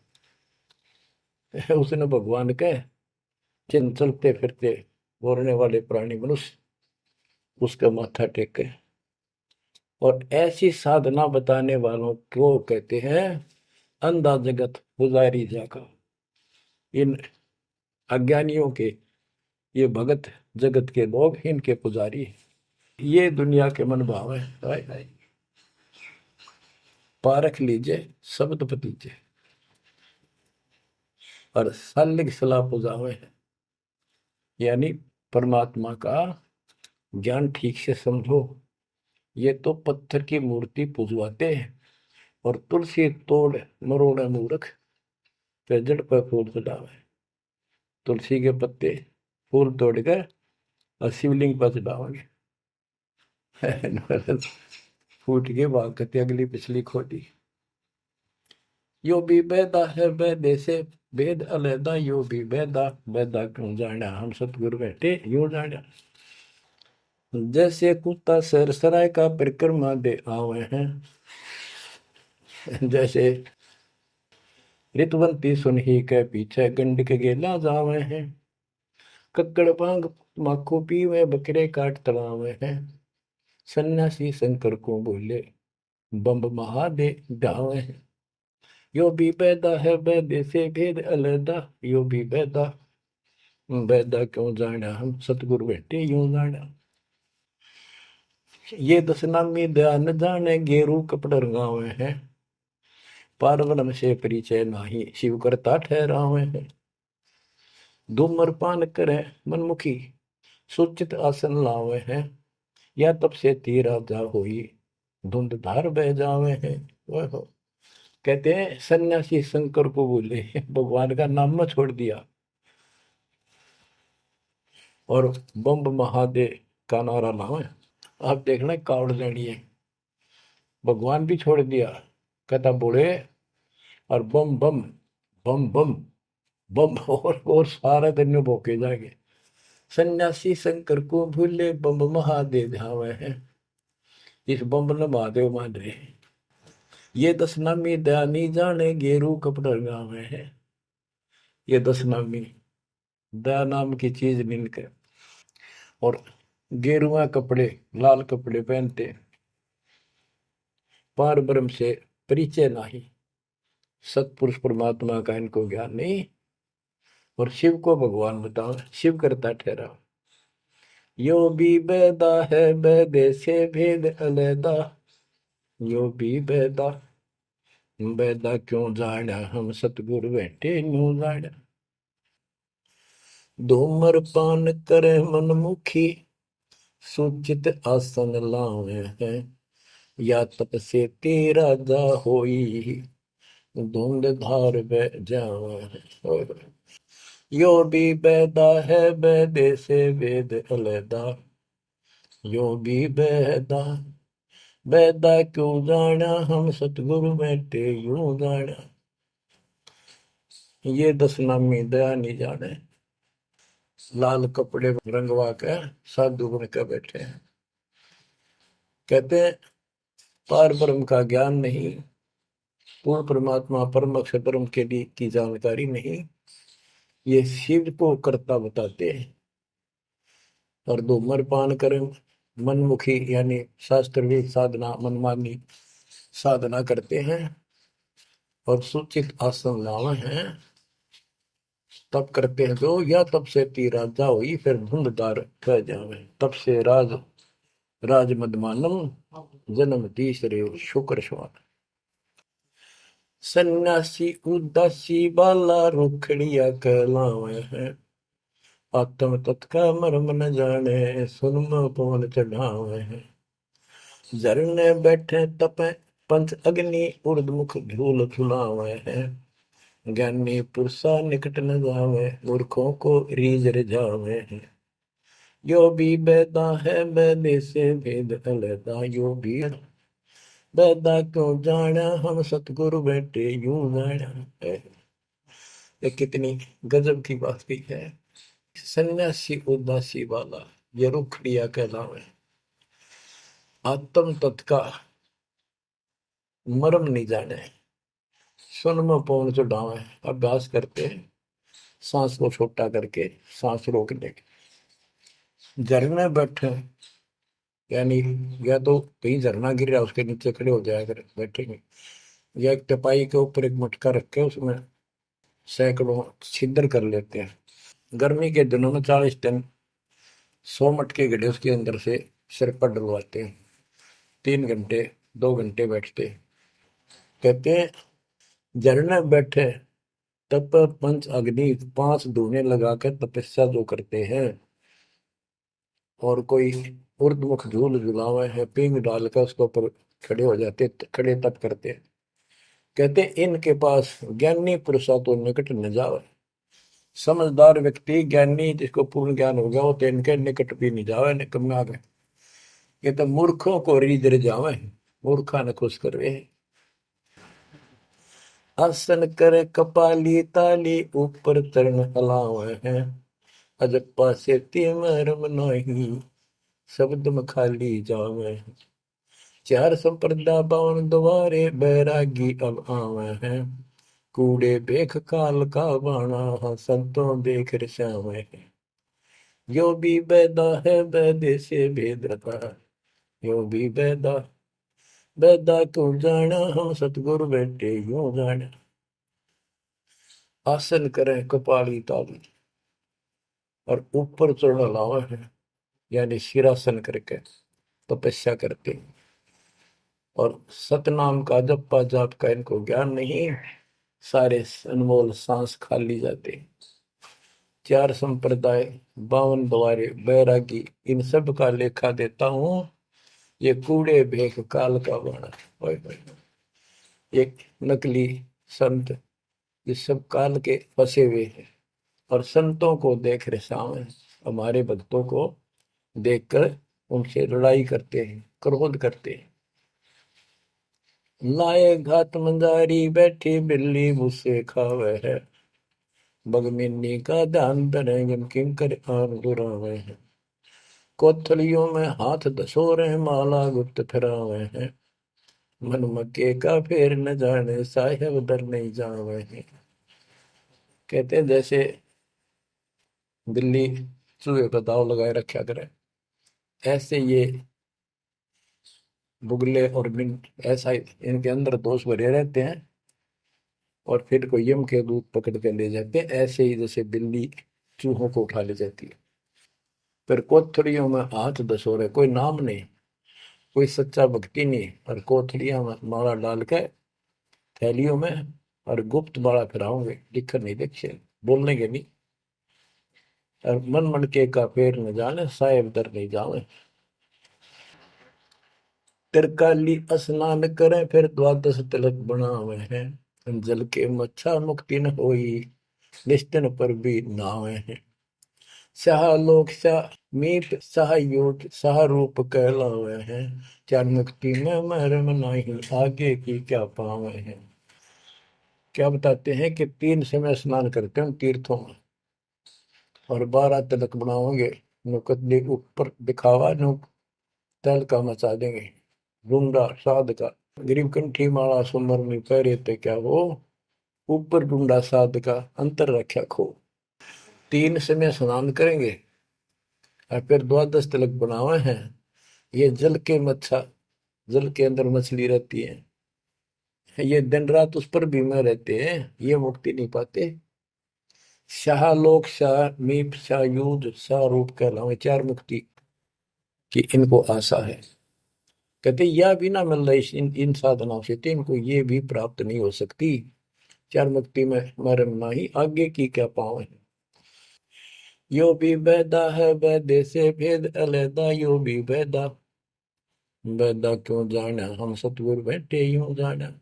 उसने भगवान कहे जिन चलते फिरते बोलने वाले प्राणी मनुष्य उसका माथा टेके। और ऐसी साधना बताने वालों को कहते हैं अंधा जगत पुजारी जाका। इन अज्ञानियों के, ये भगत जगत के लोग इनके पुजारी। ये दुनिया के मन भाव है। हाय हाय, पारख लीजिए शब्द पतीजे और सालिक सलाह पुजावे है। यानी परमात्मा का ज्ञान ठीक से समझो। ये तो पत्थर की मूर्ति पुजवाते हैं और तुलसी तोड़ मरोड़े मूर्ख पे जड़ पर फूल चढ़ावे। तुलसी के पत्ते फूल तोड़कर और शिवलिंग पर चढ़ावेंगे। फूट के भाग करते अगली पिछली खोटी। यो भी बेदा है बेदे से भेद अलैदा, यो भी बेदा बेदा क्यों जाना हम सतगुरु बैठे यूं जाना। जैसे कुत्ता सरसराय का परिक्रमा दे आवे हैं, जैसे ऋतुवंती सुनही के पीछे गंड के गेला जावे हैं। कक्कड़ पांग माखो पीवे बकरे काट तड़ावे हैं। सन्यासी शंकर को बोले बम्ब महादे ढावे हैं। यो भी बैदा है बैदे से भेद अलैदा, यो भी बैदा बैदा क्यों जाना हम सतगुरु बैठे यूं जाना। ये दशनामी ध्यान जाने गेरू कपड़ रंगावे हैं। पारब्रह्म से परिचय नाही शिव करता ठहरावे हैं। धूम्रपान करे मनमुखी सुचित आसन लावे हैं। या तब से तीर राजा हुई धुंध धार बह जावे हैं। वह कहते हैं सन्यासी शंकर को बोले भगवान का नाम में छोड़ दिया और बम्ब महादेव का नारा लावे। आप देखना कावड़ लेनी है, भगवान भी छोड़ दिया, कहता बोले और बम बम बम बम बम और सारा दिन भोके जाएंगे। सन्यासी शंकर को भूले बम महादेव धावे हैं। इस बम ने महादेव मान रहे हैं। ये दशनामी दयानी जाने गेरू कपड़ा गावे हैं। ये दशनामी दया नाम की चीज मिलकर और गेरुआ कपड़े लाल कपड़े पहनते। पार ब्रह्म से परिचय नहीं, सतपुरुष परमात्मा का इनको ज्ञान नहीं और शिव को भगवान बताओ, शिव करता ठहरा। यो भी बैदा है बैदे से भेद अलैदा, यो भी बैदा बैदा क्यों जाना हम सतगुरु बैठे न्यू जाना। धूम्रपान करे मनमुखी सुचित आसन लावे हैं। या तप से तेरा जा होई धुंध धार बह जावे। यो भी बैदा है बैदे से वेद अलैदा, यो भी बैदा बैदा क्यों जाना हम सतगुरु बैठे यूं जाना। ये दशनामी दया नहीं जाने, लाल कपड़े रंगवा के साधु बन के बैठे हैं। कहते हैं पार ब्रह्म का ज्ञान नहीं, पूर्ण परमात्मा परम अक्षर ब्रह्म के लिए की जानकारी नहीं, ये शिव को करता बताते हैं। और धूम्रपान करें मनमुखी यानी शास्त्र साधना मनमानी साधना करते हैं और सूचित आसन लावे हैं। तब करते हैं जो या तब से तीरा जाओ फिर धुंधदार कह जावे। तब से राज मदमानम जन्म तीसरे शुक्र स्वान। सन्यासी उदासी बाला रुखड़िया कहलावे हैं। आत्म तत्का मर्म न जाने सुनम पवन चढ़ावे हैं। झरने बैठे तपे पंच अग्नि उर्दमुख झूल झुलावे हैं। ज्ञानी पुरुषा निकट न जावे मूर्खों को रीझ रिझावे हैं। यो भी बैदा है बैदे से भेद अलैदा, यो भी बैदा क्यों जाना हम सतगुरु बैठे यूं जाना। ये कितनी गजब की बात की है। सन्यासी उदासी वाला ये रुखड़िया कहलावे। आत्म तत्का मर्म नहीं जाने सुन में पवन चढ़ावे। अभ्यास करते हैं सांस को छोटा करके सांस रोकने के। झरने बैठे यानी या तो कहीं झरना गिर रहा है उसके नीचे खड़े हो जाया कर बैठेंगे, या एक टपाई के ऊपर एक मटका रख के उसमें सैकड़ों छिद्र कर लेते हैं। गर्मी के दिनों में 40 दिन 100 मटके गड्ढे उसके अंदर से सिर पर डलवाते हैं। 3 घंटे 2 घंटे बैठते हैं। कहते हैं झरने बैठे तप पंच अग्नि 5 धूने लगाकर तपस्या जो करते हैं, और कोई उर्दमुख झूल झुलावे है पींग डालकर उसके ऊपर खड़े हो जाते, खड़े तप करते हैं। कहते हैं इनके पास ज्ञानी पुरुषा तो निकट न जावे। समझदार व्यक्ति ज्ञानी जिसको पूर्ण ज्ञान हो गया वो तो इनके निकट भी नहीं जावे, निकम आ गए। ये तो मूर्खों को रीझ जावे, मूर्खा ने खुश करवे। आसन करे कपाली ताली ऊपर चरण हलावे हैं, अजप्पा से मरम नहीं शब्द में खाली जावे हैं। चार संप्रदा बावन द्वारे बैरागी अब आवे हैं, कूड़े बेख काल का बाणा संतों देख रसावे हैं। यो भी बैदा है बैदे से भेद रखा, यो भी बैदा बैदा क्यों जाना हम सतगुरु बैठे यूं जाना। आसन करें कपाली ताली और ऊपर चढ़ लावा है, यानी शिरासन करके तपस्या करते हैं। और सतनाम का जप्पा जाप का इनको ज्ञान नहीं, सारे अनमोल सांस खाली जाते। चार संप्रदाय 52 द्वारे बैरागी इन सब का लेखा देता हूं, ये कूड़े भेख काल का बाणा। एक नकली संत ये सब काल के फंसे हुए हैं, और संतों को देख रहे सामने हमारे भक्तों को देखकर उनसे लड़ाई करते हैं, क्रोध करते हैं। लाए घात मंजारी बैठी बिल्ली भूसे खावे है, बगमिनी का ध्यान धरे किंकर आन दुरावे है। कोथलियों में हाथ दसोरे माला गुप्त फिरावे हैं, मन मक्के का फेर न जाने साहेब डर नहीं जावे हैं। कहते हैं जैसे बिल्ली चूहे पर दाव लगाए रखा करे, ऐसे ये बुगले और मिंट ऐसा इनके अंदर दोष भरे रहते हैं, और फिर को यम के दूत पकड़ के ले जाते हैं। ऐसे ही जैसे बिल्ली चूहों को उठा ले जाती है। फिर कोथड़ियों में हाथ दसोरे, कोई नाम नहीं, कोई सच्चा भक्ति नहीं, और कोथड़ियां में माला डाल के थैलियों में और गुप्त माला फिराओगे, दिखकर नहीं देखे, बोलने के नहीं। और मन मन के का फेर न जाने साहेब दर नहीं जावे। तिरकाली स्नान करें फिर द्वादश तिलक बनावे हैं, जल के मच्छा मुक्ति न होई निश्चन पर भी नावे हैं। शाह लोक शाह मीत शाह योग शाह रूप कहलावे हैं, चार मुक्ति में मरम नहीं आगे की क्या पावे हैं। क्या बताते हैं कि 3 समय स्नान करते हैं तीर्थों में, और 12 तिलक बनाओगे, नुकत ऊपर दिखावा नु तल का मचा देंगे, डूंगा साध का गरीब कंठी माला सुमर में पैरे ते क्या वो, ऊपर डूंडा साध का अंतर रख्या खो। 3 समय स्नान करेंगे और फिर द्वादश तिलक बनावे हैं। ये जल के मच्छा, जल के अंदर मछली रहती है, ये दिन रात उस पर बीमार रहते हैं, ये मुक्ति नहीं पाते। शाह लोक शाह मीप शाह युद्ध शाह रूप कहलावे, 4 मुक्ति की इनको आशा है। कहते यह भी ना मिल रही इन साधनाओं से, तो इनको ये भी प्राप्त नहीं हो सकती। 4 मुक्ति में मरम नाही आगे की क्या पावे। यो भी बैदा है बैदे से भेद अलैदा, यो भी बैदा बैदा क्यों जाना हम सतगुरु बैठे यूं जाना।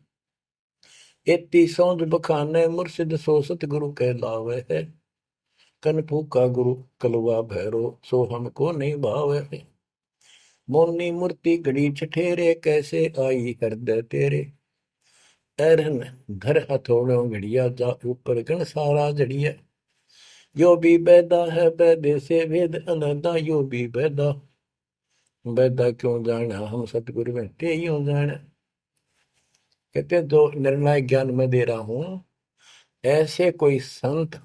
एती सौंध बखाने मुर्शिद सो सतगुरु कहलावे है, कन फूका गुरु कलवा भैरो सो हमको नहीं भावे है। मोनी मूर्ति घड़ी ठठेरे कैसे आई हृदय तेरे, ऐरन घर हथौड़ों घड़िया जा ऊपर गण सारा जड़िया। यो भी बैदा है बैदे से भेद अलैदा, यो भी बैदा बैदा क्यों जाना हम सतगुरु बैठे यूं जाना। कहते हैं जो निर्णायक ज्ञान में दे रहा हूं, ऐसे कोई संत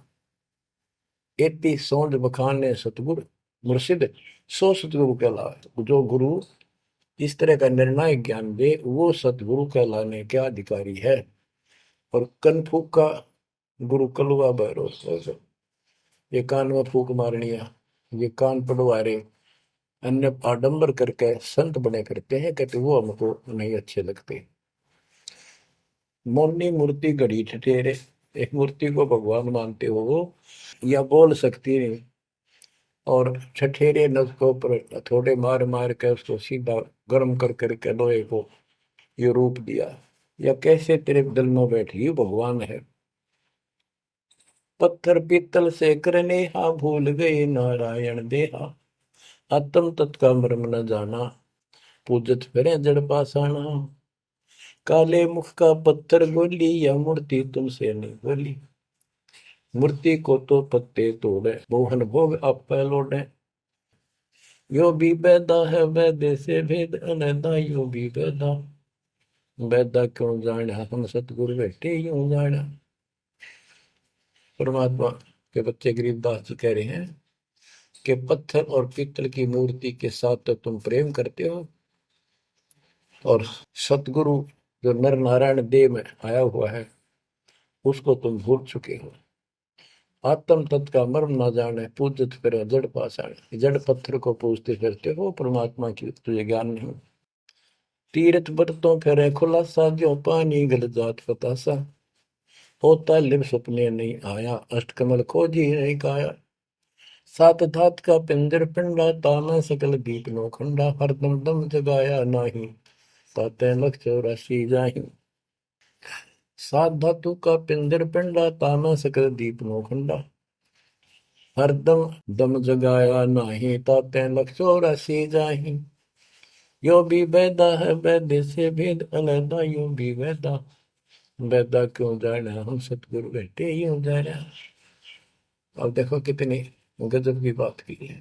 एती सौंध बखाने सतगुरु मुर्शिद सो सतगुरु कहलाए। जो गुरु इस तरह का निर्णायक ज्ञान दे वो सतगुरु कहलाने के अधिकारी है। और कनफूक का गुरु कलुआ भैरव, ये कान में फूक मारनिया, ये कान पड़वा रहे, अन्य आडंबर करके संत बने करते हैं, कहते वो हमको नहीं अच्छे लगते। मौनी मूर्ति घड़ी ठठेरे, एक मूर्ति को भगवान मानते हो या बोल सकती नहीं, और ठठेरे न उसको ऊपर थोड़े मार मार के उसको सीधा गर्म कर करके लोहे को ये रूप दिया, या कैसे तेरे दिल में बैठी भगवान है। पत्थर पीतल से करने हा, भूल गए नारायण देहा, आत्म तत्का मर्म न जाना, पूजत फिरे जड़ पासाना। काले मुख का पत्थर गोली, या मूर्ति तुमसे नहीं बोली, मूर्ति को तो पत्ते तोड़े, मोहन भोग आप लौटे। यो भी बैदा है वैदे से भेद अलैदा, यो भी बैदा, बैदा क्यों जाना हम सतगुरु बैठे यूं जाना। परमात्मा के बच्चे गरीबदास जी कह रहे हैं कि पत्थर और पीतल की मूर्ति के साथ तो तुम प्रेम करते हो, और सतगुरु जो नर नारायण देव में आया हुआ है उसको तुम भूल चुके हो। आत्म तत्व का मर्म ना जाने, पूजत फिर जड़ पाषाण, जड़ पत्थर को पूजते फिरते हो, परमात्मा की तुझे ज्ञान नहीं। तीर्थ बरतों फिर खुलासा, जो पानी गल जात फतासा, होता लिव सपने नहीं आया, अष्टकमल खोजी नहीं काया। सात धात का पिंजर पिंडा, ताना सकल दीप नो खंडा, हरदम दम जगाया नाही, ताते लख 84 जाहि। सात धातु का पिंजर पिंडा, ताना सकल दीप नो खंडा, हरदम दम जगाया नाही, ताते लख 84 जाहि। यो भी वैदा है वैद्य से भेद अलैदा, यो भी वैदा, वैदा क्यों जाना हम सतगुरु बैठे यूं जाना। अब देखो कितनी गजब की बात की है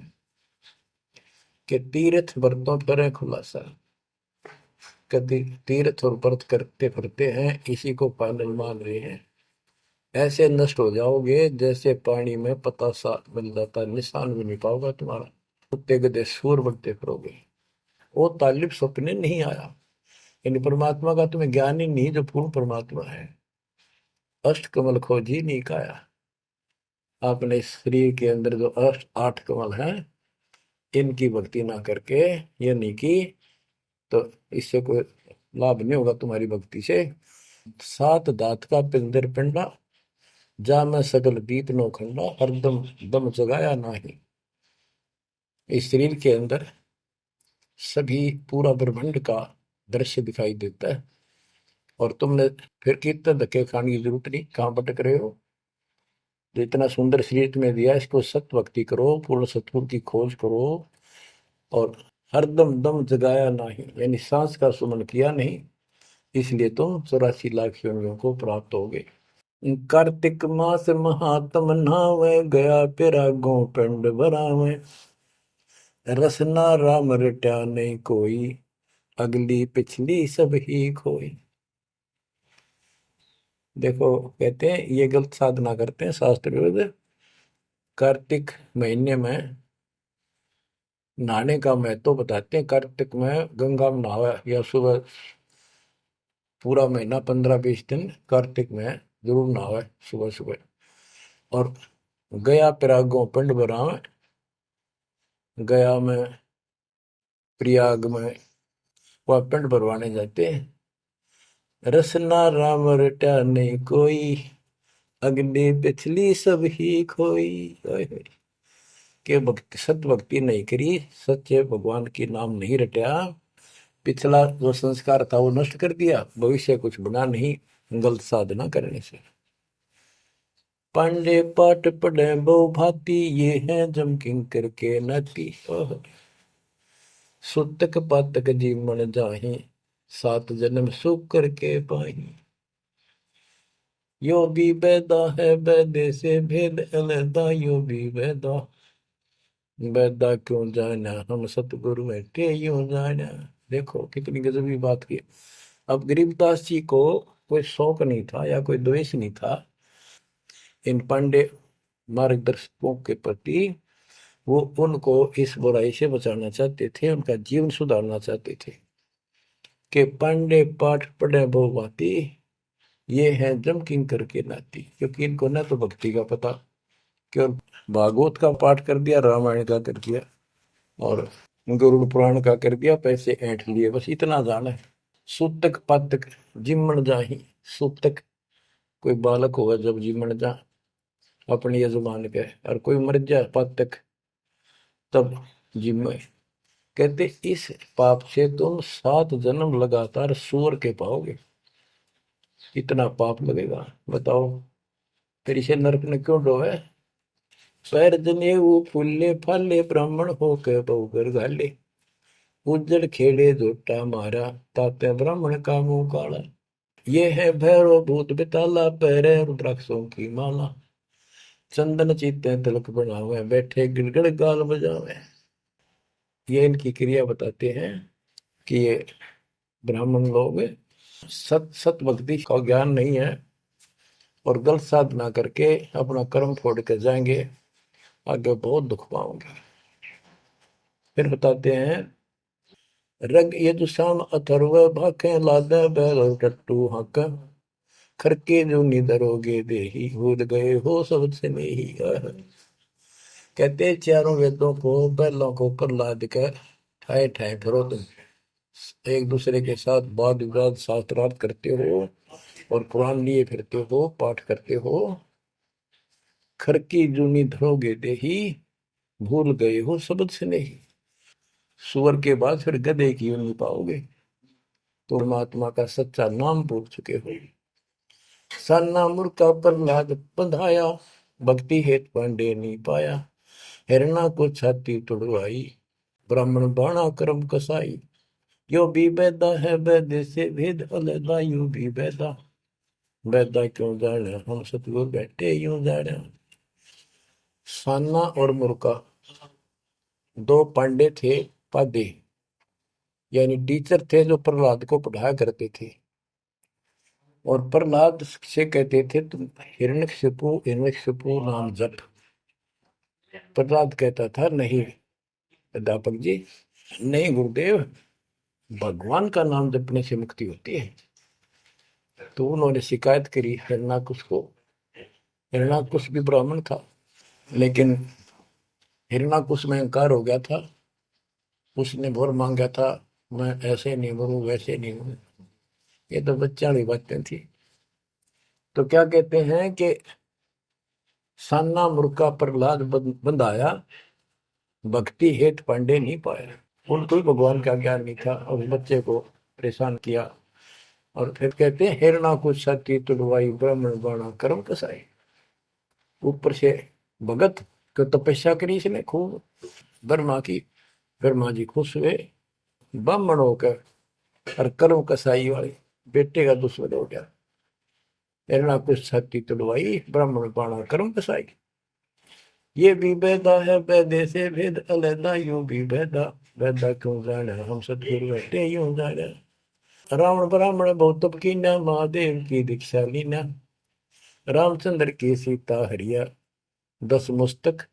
कि तीर्थ व्रतों पर खुलासा, कभी तीर्थ और व्रत करते फिरते हैं, इसी को पालन मान रहे हैं। ऐसे नष्ट हो जाओगे जैसे पानी में पतासा मिल जाता, निशान भी नहीं पाओगा तुम्हारा, कुत्ते गधे सूर बनते फिरोगे। वो तालिब सपने नहीं आया, यानी परमात्मा का तुम्हें ज्ञान ही नहीं जो पूर्ण परमात्मा है। अष्ट कमल खोजी नहीं काया, आपने शरीर के अंदर जो अष्ट 8 कमल हैं इनकी भक्ति ना करके ये नहीं की तो इससे कोई लाभ नहीं होगा तुम्हारी भक्ति से। सात दात का पिंदर पिंडा, जा मैं सकल दीप नो खंडा, हरदम दम जगाया नाही। इस शरीर के अंदर सभी पूरा ब्रह्मांड का दृश्य दिखाई देता है, और तुमने फिर कितने धक्के खाने की जरूरत नहीं, कहाँ भटक रहे हो। जो इतना सुंदर शरीर तुम्हें दिया इसको सत्य भक्ति करो, पूर्ण सतगुरु की खोज करो, और हरदम दम जगाया नहीं, यानी सांस का सुमन किया नहीं, इसलिए तुम 84 लाख योनियों को प्राप्त हो गए। कार्तिक मास महात्म नहावे, गया पिरागों पिंड भरावे, रसना राम रट्या नहीं कोई, अगली पिछली सब ही खोई। देखो कहते हैं ये गलत साधना करते हैं शास्त्र विरुद्ध। कार्तिक महीने में नहाने का महत्व बताते हैं। कार्तिक में गंगा में नहावा, या सुबह पूरा महीना 15-20 दिन कार्तिक में जरूर नहावा सुबह सुबह। और गया प्रयागों पिंड भरावे, गया में प्रयाग में वह पिंड भरवाने जाते हैं। रसना राम रटा नहीं कोई, अग्नि पिछली सब ही खोई। के भक्ति सत भक्ति नहीं करी, सच्चे भगवान की नाम नहीं रटा, पिछला जो संस्कार था वो नष्ट कर दिया, भविष्य कुछ बना नहीं गलत साधना करने से। पांडे पाठ पढ़े बहु भांति, ये है जम किंकर के नाती। सुतक पातक जीवन जाहि, 7 जन्म सुख करके पाही। यो भी बैदा है बैदे से भेद अलैदा, यो भी बैदा, बैदा क्यों जाना हम सतगुरु बैठे यूं जाना। देखो कितनी गजब की बात की। अब गरीबदास जी को कोई शौक नहीं था या कोई द्वेष नहीं था इन पांडे मार्गदर्शकों के प्रति, वो उनको इस बुराई से बचाना चाहते थे, उनका जीवन सुधारना चाहते थे कि पांडे पाठ पढ़े बहुभांति, ये है जम किंकर के नाती। क्योंकि इनको ना तो भक्ति का पता, केवल भागवत का पाठ कर दिया, रामायण का कर दिया और गरुड़ पुराण का कर दिया, पैसे ऐंठ लिए, बस इतना जाना है। सूतक पातक जिमण जाही। सूतक कोई बालक होगा जब जिमण जा अपने यजमान के, और कोई मर जाए पातक तब जिम्मे। कहते इस पाप से तुम 7 जन्म लगातार सूअर के पाओगे, इतना पाप लगेगा। बताओ फिर इसे नरक में क्यों डोवे। पैर जने वो फूले फाले ब्राह्मण हो के बहुगर घाले, उज्जड़ खेड़े झोटा मारा, ताते ब्राह्मण का मुंह काला। ये है भैरव भूत बिताला, पैरे रुद्राक्षों की माला, चंदन चीते तिलक बनावे, बैठे गिड़गड़ गाल बजावे। ये इनकी क्रिया बताते हैं कि ये ब्राह्मण लोग सत सत भक्ति का ज्ञान नहीं है और गलत साधना करके अपना कर्म फोड़ कर जाएंगे, आगे बहुत दुख पाओगे। फिर बताते हैं रग यजुषाम अथर्व भाखे लादे बैल टट्टू हक, खरके जो निधरोगे देही, भूल गए हो सबसे नहीं। कहते चारों वेदों को बैलों को पर लाद कर ठाए ठाए फिरो तुम, एक दूसरे के साथ वाद विवाद शास्त्रार्थ करते हो और पुराण लिए फिरते हो, पाठ करते हो। खरकी जूनी धरोगे देही, भूल गए हो शब्द से नहीं। सुअर के बाद फिर गधे की यूं पाओगे, तो परमात्मा का सच्चा नाम भूल चुके हो। सन्ना मुर्का प्रहलाद बंधाया, भक्ति हेत पांडे नहीं पाया, हिरणा को छाती तुड़वाई, ब्राह्मण बाणा कर्म कसाई। यो भी बैदा है वैद्य से भेद अलैदा, यूं भी बैदा बैदा क्यों जाने, हम सतगुरु बैठे यूं जाने। सान्ना और मुर्का 2 पांडे थे, पादे यानी टीचर थे जो प्रहलाद को पढ़ाया करते थे। और प्रहलाद से कहते थे तुम हिरण्यकशिपु नाम जप। प्रहलाद कहता था नहीं अध्यापक जी, नहीं गुरुदेव, भगवान का नाम जपने से मुक्ति होती है। तो उन्होंने शिकायत करी हिरण्याकुश को। हिरण्याकुश भी ब्राह्मण था, लेकिन हिरण्याकुश में अहंकार हो गया था। उसने भोर मांगा था, मैं ऐसे नहीं मरूं वैसे नहीं मरूं। ये तो बच्चा वाली बातें थी। तो क्या कहते हैं कि सान्ना मुर्का प्रहलाद बंधाया, भक्ति हेत पांडे नहीं पाया। उनको भी भगवान का ज्ञान नहीं था और बच्चे को परेशान किया। और फिर कहते हैं हिरणा को छाती तुड़वाई, ब्राह्मण बाणा कर्म कसाई। ऊपर से भगत को तपस्या करी इसने खूब ब्रह्मा की, ब्रह्मा जी खुश हुए, ब्राह्मण होकर और कर्म कसाई वाले बेटे का दुश्मन हो गया। हिरणा को छाती तुड़वाई, ब्राह्मण बाणा कर्म कसाई। ये भी बैदा है बैदे से भेद अलैदा, यूं भी बैदा बैदा क्यों जाने, हम सतगुरु बैठे यूं जाने। रावण ब्राह्मण बहुत तप कीना, महादेव की दीक्षा लीना, रामचंद्र की सीता हरिया, 10 मुस्तक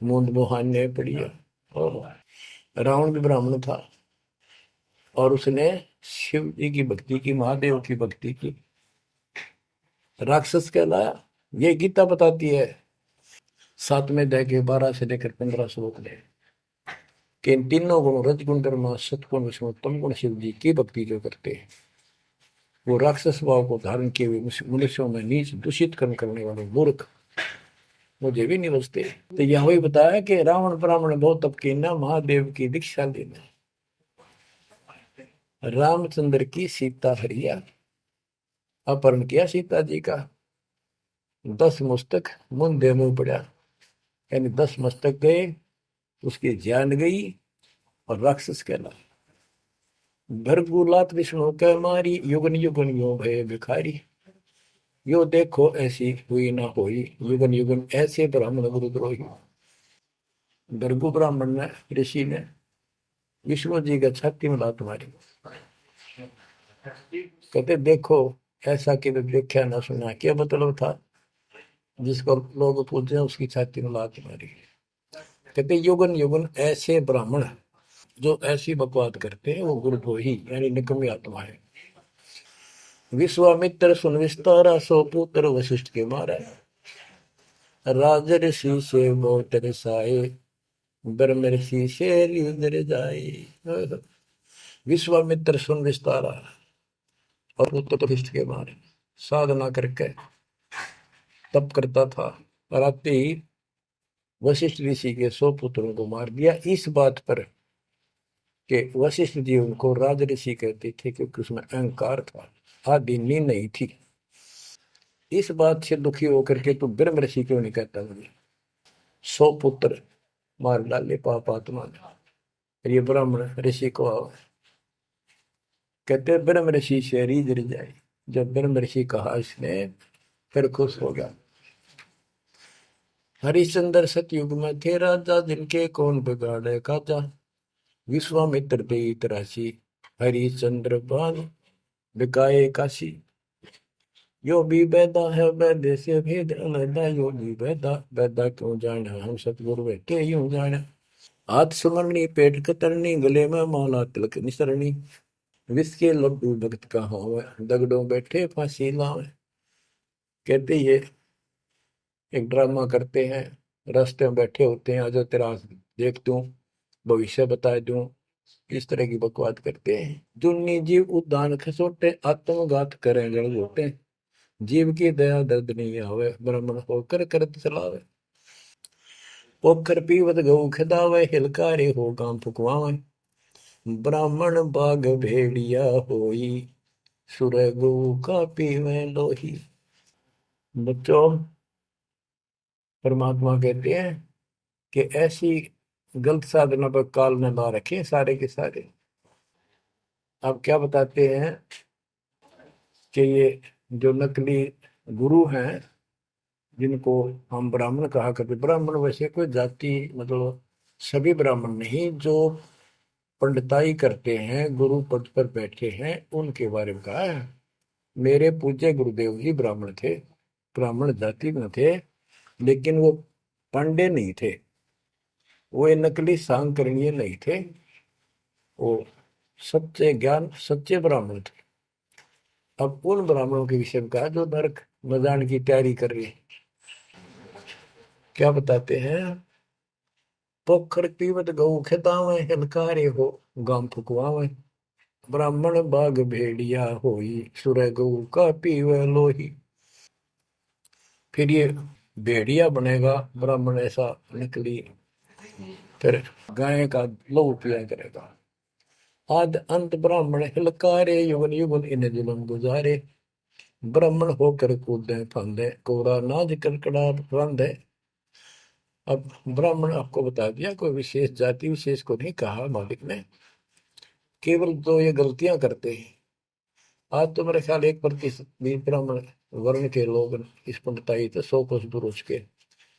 मूंद मुहाने पड़िया। और रावण भी ब्राह्मण था और उसने शिव जी की भक्ति की, महादेव की भक्ति की, राक्षस कहलाया। ये गीता बताती है 7वें अध्याय के 12 से लेकर 15 श्लोक में कि इन तीनों गुण रजगुण ब्रह्मा सतगुण विष्णु तम गुण शिव जी की भक्ति जो करते हैं, वो राक्षस भाव को धारण किए हुए मनुष्यों में नीच दूषित कर्म करने वाले मूर्ख मुझे भी नहीं बचते। तो यह वही बताया कि रावण ब्राह्मण बहुत तप कीना, महादेव की दीक्षा लेना, रामचंद्र की सीता हरिया, अपहरण किया सीता जी का, 10 मस्तक मुंदे मुंह पड़ा, यानी 10 मस्तक गए, उसकी जान गई और राक्षस कहला। भरगुलात विष्णु कह मारी, युगन युगन यो भय भिखारी, यो देखो ऐसी हुई ना होई, युगन युगन ऐसे ब्राह्मण गुरुद्रोही। भृगु ब्राह्मण ने, ऋषि ने विष्णु जी का छाती में लात मारी। कहते देखो ऐसा कि देखा ना सुना, क्या मतलब था, जिसको लोग पूछे उसकी छाती में लात मारी। कहते युगन युगन ऐसे ब्राह्मण जो ऐसी बकवाद करते हैं वो गुरुद्रोही यानी निकम्मी आत्मा है। विश्वामित्र सुन विस्तारा, सो पुत्र वशिष्ठ के मारा। राजर्षि से बहुत रसाए, ब्रह्म ऋषि से रिंदर जाए। विश्वामित्र सुन विस्तारा और पुत्र वशिष्ठ के मारे। साधना करके तप करता था, रात ही वशिष्ठ ऋषि के 100 पुत्रों को मार दिया। इस बात पर कि वशिष्ठ जी उनको राज ऋषि कहते थे क्योंकि उसमें अहंकार था, आदि नींद नहीं थी। इस बात से दुखी होकर के तू ब्रह्म ऋषि क्यों नहीं कहता मुझे? 100 पुत्र मार डाले पाप आत्मा ने। ये ब्राह्मण ऋषि को कहते ब्रह्म ऋषि से रीझ जाए। जब ब्रह्म ऋषि कहा इसने फिर खुश हो गया। हरिश्चंद्र सतयुग में थे राजा, जिनके कौन बिगाड़े काजा। विश्वामित्र देत राशि, हरिश्चंद्र बान बिकाए काशी। यो भी बैदा है वैद्य से भेद अलैदा, यो भी बैदा बैदा क्यों जाने, हम सतगुरु बैठे यूं जाने। हाथ सुमरनी पेट कतरनी, गले में माला तिलक निसरनी। विष के लड्डू भगत का होवे, दगड़ों बैठे फांसी लावे। कहते ये एक ड्रामा करते हैं, रास्ते में बैठे होते हैं, आज तेरा देख दूं, भविष्य बता दूं, इस तरह की बकवाद करते हैं। जुन्नी जीव उद्दान खसोटे, आत्मघात करें जड़ घोटे। जीव की दया दर्द नहीं आवे, ब्राह्मण होकर करत चलावे। पोखर पीवत गऊ खिदावे, हिलकारे हो गांव फुकवावे। ब्राह्मण बाग भेड़िया होई, सुर गऊ का पीवे लोही। बच्चों, परमात्मा कहते हैं कि ऐसी गलत साधना पर काल न ला रखे सारे के सारे। आप क्या बताते हैं कि ये जो नकली गुरु हैं जिनको हम ब्राह्मण कहा करते, ब्राह्मण वैसे कोई जाति मतलब सभी ब्राह्मण नहीं, जो पंडिताई करते हैं गुरु पद पर बैठे हैं उनके बारे में कहा है। मेरे पूज्य गुरुदेव ही ब्राह्मण थे, ब्राह्मण जाति में थे, लेकिन वो पांडे नहीं थे, वो ये नकली सांकरणीय नहीं थे, वो सच्चे ज्ञान सच्चे ब्राह्मण थे। अब उन ब्राह्मणों के विषय में कहा जो नरक में जाने की तैयारी कर रही है। क्या बताते हैं? पोखर पीवत गऊ खेतावे, हिलकारे हो गांव फुकवावे। ब्राह्मण बाग भेड़िया होई, सुर गऊ का पीवे लोही। फिर ये भेड़िया बनेगा ब्राह्मण, ऐसा निकली, फिर गाय का लहू पिया करेगा। आद अंत ब्राह्मण हिलकारे, युगन युगन इन जुलम गुजारे। ब्राह्मण होकर कूदे फांदे, कोरा नाज कड़कड़ा फांदे। अब ब्राह्मण आपको बता दिया, कोई विशेष जाति विशेष को नहीं कहा मालिक ने, केवल तो ये गलतियां करते हैं। आज तो मेरे ख्याल 1% भी ब्राह्मण वर्ण के लोग इस पंडिताई तो 100 कोस दूर उठ के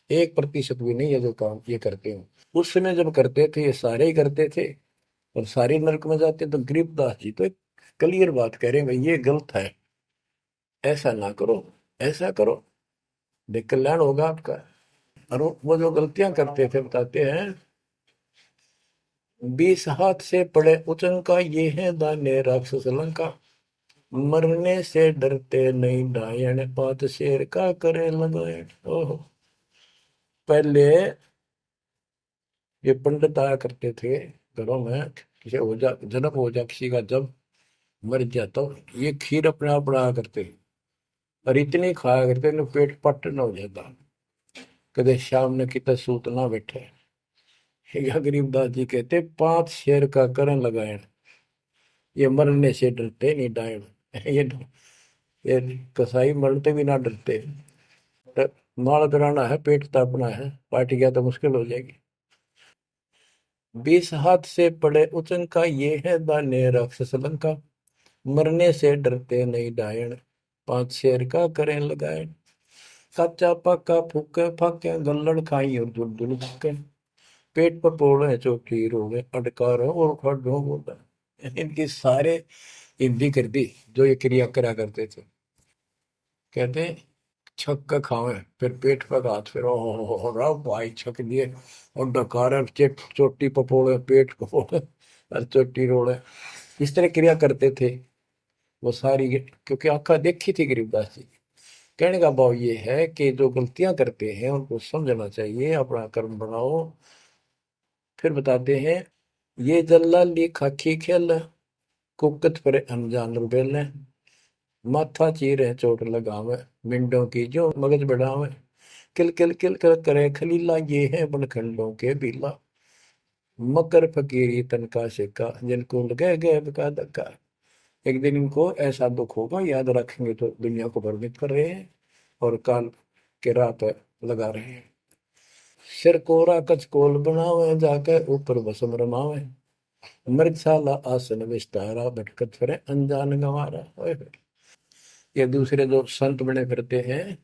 1% भी नहीं है जो काम ये करते हैं। उस समय जब करते थे ये सारे ही करते थे और सारे नरक में जाते। तो गरीबदास जी तो एक क्लियर बात कह रहे हैं, भाई ये गलत है, ऐसा ना करो, ऐसा करो, देख कल्याण होगा आपका। और वो जो गलतियां करते थे बताते हैं, 20 हाथ से पड़े उचंका, ये है दाने राक्षस लंका। मरने से डरते नहीं डायन, 5 शेर का करे लगायन। ओहो, पहले ये पंडित आया करते थे घरों में, किसी हो जा जन्म हो जा किसी का, जब मर गया तो ये खीर अपने आप बनाया करते और इतनी खाया करते न पेट पट न हो जाता, कदे शाम ने कितना सूत ना बैठे। या गरीबदास जी कहते 5 शेर का करण लगाए, ये मरने से डरते नहीं डायन। ये कसाई मरते भी ना डरते। माल कराना है, पेट तापना है, पार्ट गया तो मुश्किल हो जाएगी। 20 हाथ से पड़े उचन का, ये है दाने राक्षस लंका। मरने से डरते नहीं डायन, 5 शेर का करें लगाए। कच्चा पक्का फूके फाके, गल्लड़ खाई और दुल दुल फूके। पेट पर पोड़े चोटी रोगे, अटकारो और खड़ो बोला। इनकी सारे हिंदी कर दी जो ये क्रिया करा करते थे। कहते छक के खावे, फिर पेट पर हाथ, फिर ओ रहा भाई छक दिए, और डकार चोटी पपोड़े, पेट को और चोटी रोड़े, इस तरह क्रिया करते थे वो सारी, क्योंकि आंखा देखी थी गरीबदास जी। कहने का भाव ये है कि जो गलतियां करते हैं उनको समझना चाहिए, अपना कर्म बनाओ। फिर बताते हैं, ये जल्लाली खाकी खेल, कुकत पर अनजान रुबेल, माथा चीरे चोट लगावे, मिंडों की जो मगज बढ़ावे, किल किल किल कर करे खलीला, ये है बनखंडों के बीला, मकर फकीरी तनका सिक्का, जिनको लगे गए का धक्का। एक दिन इनको ऐसा दुख होगा, याद रखेंगे तो दुनिया को भ्रमित कर रहे हैं और काल के राह पे लगा रहे हैं। सिर कोरा कचकोल बनावे, जाके ऊपर भस्म रमावे, मृगशाला आसन विस्तारा, भटकत फिरे अनजान गंवारा। ओए होए। ये दूसरे जो संत बने फिरते हैं,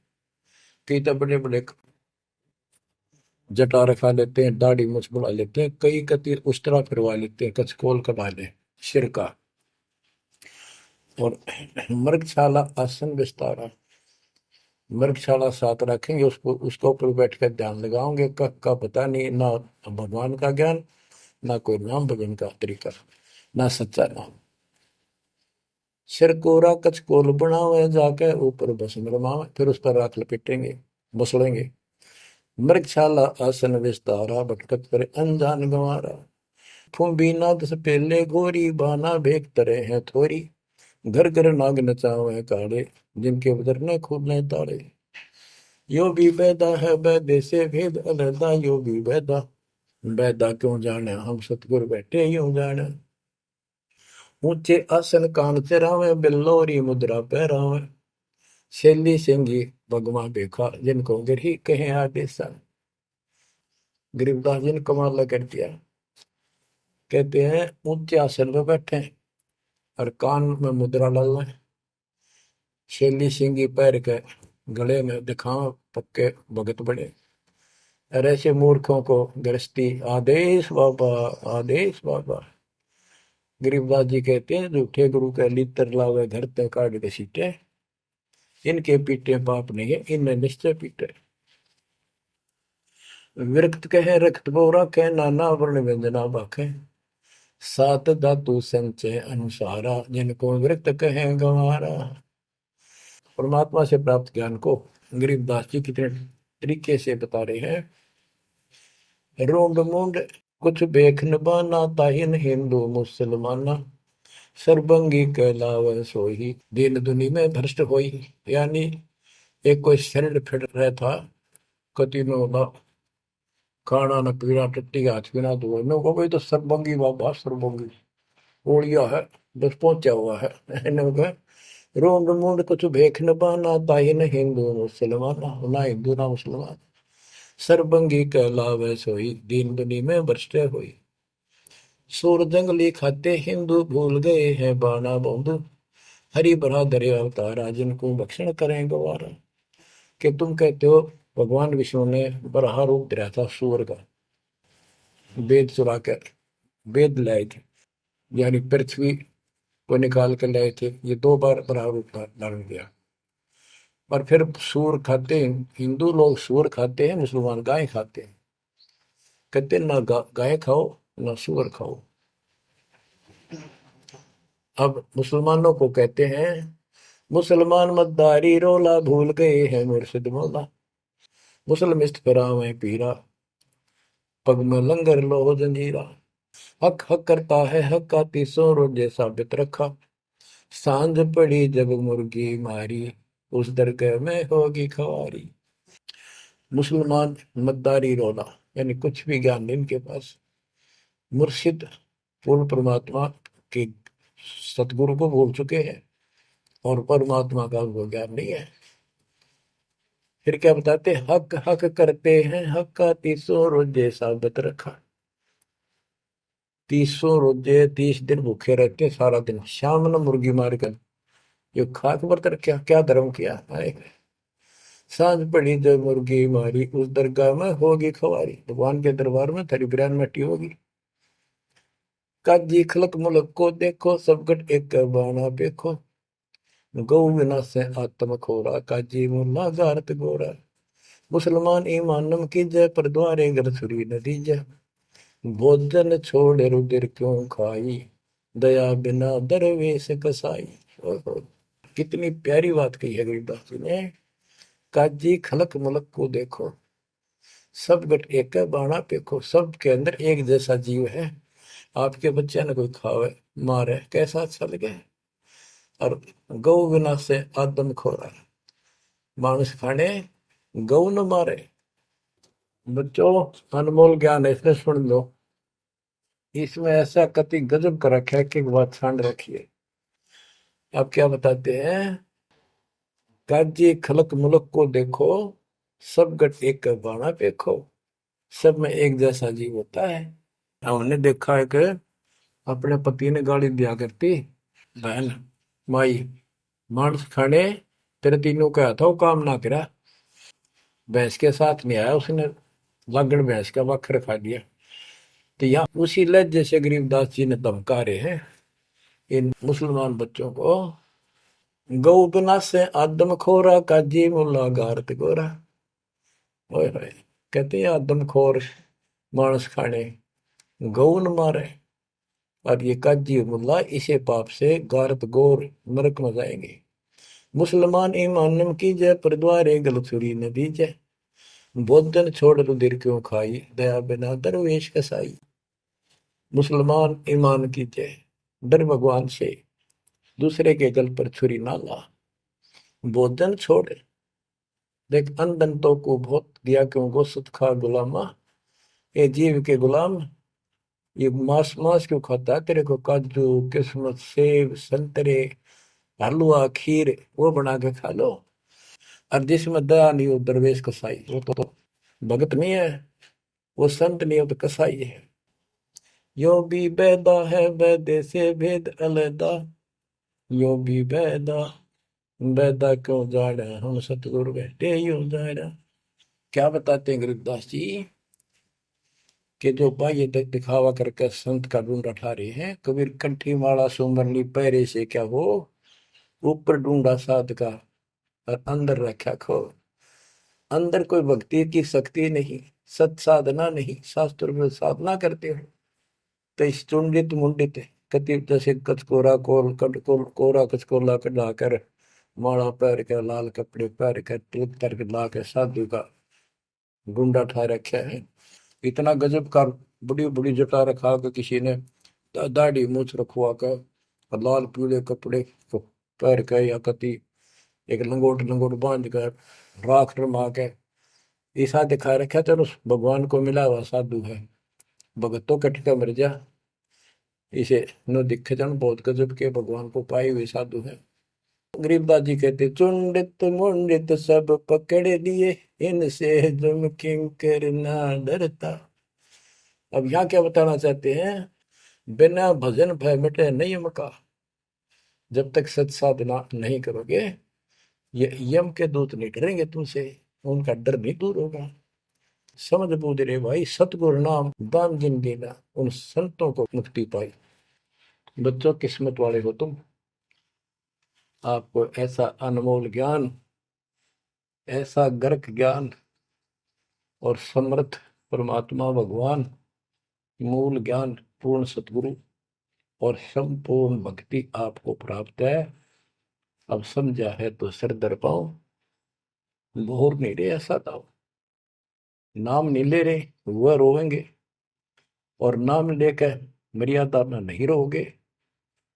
कई तो बड़े बड़े जटा रखा लेते हैं, दाढ़ी मुछ बढ़ा लेते हैं, कई कति उस्तरा फिरवा लेते हैं, कचकोल कटा ले सिर का, और मृगशाला आसन विस्तारा, मृगशाला साथ रखेंगे, उसको उसके ऊपर बैठ कर ध्यान लगाओगे, कख का पता नहीं, ना भगवान का ज्ञान, ना कोई नाम भजन का तरीका, ना सच्चा नाम। सिर कोरा कचकोल बनावे, जाके ऊपर भस्म रमावे, फिर उस पर राख लपेटेंगे, मसलेंगे, मृगशाला आसन विस्तारा, भटकत पर अनजान गंवारा, फूंबी नाद से पहले गोरी, बाना भेक तरे हैं थोरी, घर घर नाग नचावे काड़े, जिनके उधर न खुलने ताड़े, यो भी बैदा है बैदे से भेद अलहदा, यो भी बैदा, बैदा क्यों जाने हम सतगुर बैठे यूं जाने, ऊंचे आसन कान चरावे, बिल्लोरी मुद्रा पहरावे, शैली सिंगी भगवा देखा, जिनको गिरही कहे आदेशा। गरीबदास जी ने कमाल कर दिया, कहते हैं ऊंचे आसन में बैठे और कान में मुद्रा डालना, शैली सिंगी पैर के गले में दिखाओ पक्के भगत बड़े, और ऐसे मूर्खों को गृहस्थी आदेश बाबा, आदेश बाबा। गरीबदास जी कहते हैं, झूठे गुरु के लितर लावे, घर ते काट के सीटे, इनके पीटे पाप नहीं है, इनने निश्चय पीटे। विरक्त कहे रक्त बोरा कहे, नाना वर्ण व्यंजना बाखे, सात धातु संचय अनुसारा, जिनको विरक्त कहे गंवारा। परमात्मा से प्राप्त ज्ञान को गरीबदास जी कितने तरीके से बता रहे हैं। रोंड मुंड कुछ बेख न बाना, ताहिन हिंदू मुसलमाना, सरबंगी कहलावे सोही, दीन दुनी में भ्रष्ट होई। यानी एक कोई शरीर फिर रहा था, कति नो ना खाना न पीना, टट्टी हाथ पीना धोए, मैं को भाई तो सरबंगी बाबा, सरबंगी ओलिया है, बस पहुंचा हुआ है। रोम मूड कुछ भेख न बहाना, ताही न हिंदू मुसलमान, ना हिंदू ना मुसलमान, सरबंगी कहलावे सोई, दीन दुनी में बरसते हुई, सूर जंगली खाते हिंदू, भूल गए हैं बाना बंधु, हरि भरा दरे अवतारा, जिनको भक्षण करें गवारा। कि तुम कहते हो भगवान विष्णु ने बराह रूप दिया था सूर का, वेद चुरा कर वेद लाए थे, यानी पृथ्वी को निकाल कर लाए थे, ये दो बार बराह रूप धारण किया। पर फिर सूर खाते हैं हिंदू लोग, सूर खाते हैं, मुसलमान गाय खाते हैं। कहते ना गाय खाओ ना सूअर खाओ। अब मुसलमानों को कहते हैं, मुसलमान मद्दारी रोला, भूल गए हैं मुर्शिद मौला, मुसलमिस्त फरावे पीरा, पग में लंगर लो जंजीरा, हक हक करता है हक का, तीसों रोजे साबित रखा, सांझ पड़ी जब मुर्गी मारी, उस दरगाह में होगी खवारी। मुसलमान मद्दारी रोला, यानी कुछ भी ज्ञान नहीं इनके पास, मुर्शिद पूर्ण परमात्मा के सतगुरु को भूल चुके हैं, और परमात्मा का उनको ज्ञान नहीं है। फिर क्या बताते, हक हक करते हैं हक का, तीसों रोजे साबित रखा, तीसों रोजे 30 दिन भूखे रहते, सारा दिन शाम न मुर्गी मार कर, ये खाक व्रत रखा, क्या धर्म किया है। सांझ पड़ी जो मुर्गी मारी, उस दरगाह में होगी खवारी, भगवान के दरबार में तेरी बिरयान मट्टी होगी। काजी खलक मुलक को देखो, सब गट एक बाना देखो, गौ बिना से आत्म खोरा, काजी मुल्ला गारत गोरा। मुसलमान ईमानम की जय, पर द्वारे घर छुरी नदी जय। भोजन छोड़ रुधिर क्यों खाई, दया बिना दरवेश कसाई। ओहो, कितनी प्यारी बात कही है गरीबदास जी ने। काजी खलक मलक को देखो, सब गट एक बाणा पेखो। सब के अंदर एक जैसा जीव है। आपके बच्चे ने कोई खावे मारे कैसा अच्छा लगे। और गौ बिना से आदम खोरा, मानुष खाने गौ न मारे। बच्चों, अनमोल ज्ञान है, इसने सुन लो। इसमें ऐसा कति गजब कर रखा है कि बात छांड रखी है। आप क्या बताते हैं? काजी खलक मुलक को देखो, सब गट एक बाणा पेखो। सब में एक जैसा जीव होता है। हमने देखा है कि अपने पति ने गाली दिया करती, बहन माई मांस खाने तेरे तीनों का था, वो काम ना करा। भैंस के साथ नहीं आया उसने, लागण भैंस का वक्र खा लिया। तो यहाँ उसी लहजे से गरीबदास जी ने धमका रहे हैं इन मुसलमान बच्चों को। गौ बिना से आदम खोरा, काजी मुल्ला गारत गोरा। ओए होए, कहते हैं आदम खोर मांस खाने गौ न मारे, और ये काजी मुल्ला इसे पाप से गारत गोर नरक में जाएंगे। मुसलमान ईमान की जय, पर द्वारे गल छुरी न दीजय। भोजन छोड़ रुधिर क्यों खाई, दया बिना दरवेश कसाई। मुसलमान ईमान की जय, डर भगवान से, दूसरे के गल पर छुरी ना ला। भोजन छोड़, देख अंधन तो को बहुत दिया क्यों गोसत खा गुलामा। ये जीव के गुलाम, ये मांस मांस क्यों खाता है? तेरे को काजू किस्मत सेब संतरे हलवा खीर वो बना के खा लो। और जिसमें दया नहीं हो दरवेश कसाई, वो तो भगत नहीं है, वो संत नहीं हो तो कसाई है। यो भी बैदा है बैदे से भेद अलैदा, यो भी बैदा बैदा क्यों जाड़ा, हम सतगुरु बैठे यूं जाड़ा। क्या बताते हैं गरीबदास जी कि जो बाह्य दिखावा करके संत का ढूंढा ठा रहे हैं। कबीर कंठी माला सुमरनी पैरे से क्या हो, ऊपर ढूंढा साध का और अंदर रखा खो। अंदर कोई भक्ति की शक्ति नहीं, सत साधना नहीं, शास्त्र में साधना करते हो तो इस चुंडित मुंडित कति जैसे कचकोरा कोल कट कोल कोरा कचकोला कटा कर माला पैर के लाल कपड़े पैर के तिलक कर ला के साधु का गुंडा ठा रखा है। इतना गजब का बड़ी बड़ी जटा रखा के किसी ने दाढ़ी मूछ रखवा कर और लाल पीले कपड़े को पैर के या कति एक लंगोट लंगोट बांध कर राख रमा के ऐसा दिखा रखा। चलो भगवान को मिला हुआ साधु है, भगतों कटका मर जा। इसे न दिखे जन बहुत गजब के भगवान को पाए हुए साधु है। गरीबदास जी कहते चुंडित मुंडित सब पकड़ लिए, इनसे जम किंकर ना डरता। अब यहाँ क्या बताना चाहते हैं? बिना भजन भय मिटे नहीं मका। जब तक सत साधना नहीं करोगे ये यम के दूत नहीं डरेंगे तुमसे, उनका डर नहीं दूर होगा। समझ बूझ रे भाई, सतगुरु नाम दान जिन देना, उन संतों को मुक्ति पाई। बच्चों, किस्मत वाले हो तुम, आपको ऐसा अनमोल ज्ञान, ऐसा गर्क ज्ञान और समर्थ परमात्मा भगवान, मूल ज्ञान पूर्ण सतगुरु और संपूर्ण भक्ति आपको प्राप्त है। अब समझा है तो सिर दर पाओ, बोर नहीं रहे ऐसा दाओ। नाम नहीं ले रहे वह रोएंगे, और नाम लेकर मर्यादा में नहीं रहोगे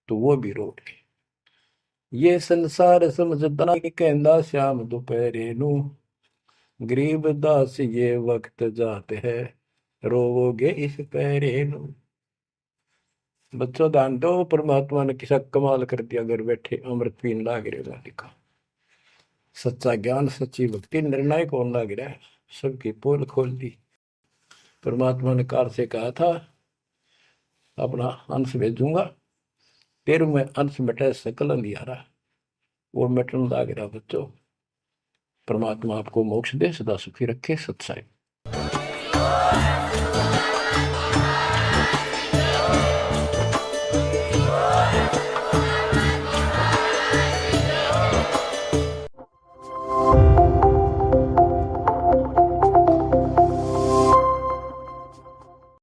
तो वो भी रोगे। ये संसार समझदा नहीं कहंदा श्याम दोपहरे नू, गरीब दास ये वक्त जात है, रोवोगे इस पैरे नू। बच्चों ध्यान दो, परमात्मा ने किसा कमाल कर दिया, घर बैठे अमृत पीन लाग रहे लिखा। सच्चा ज्ञान सच्ची भक्ति निर्णायक होने लग रहा है, सबकी पोल खोल दी। परमात्मा ने कार से कहा था अपना अंश भेजूंगा, तेरु में अंश मिटे सकल अंधियारा, वो मिटन लग रहा। बच्चों, परमात्मा आपको मोक्ष दे, सदा सुखी रखे। सत्साई।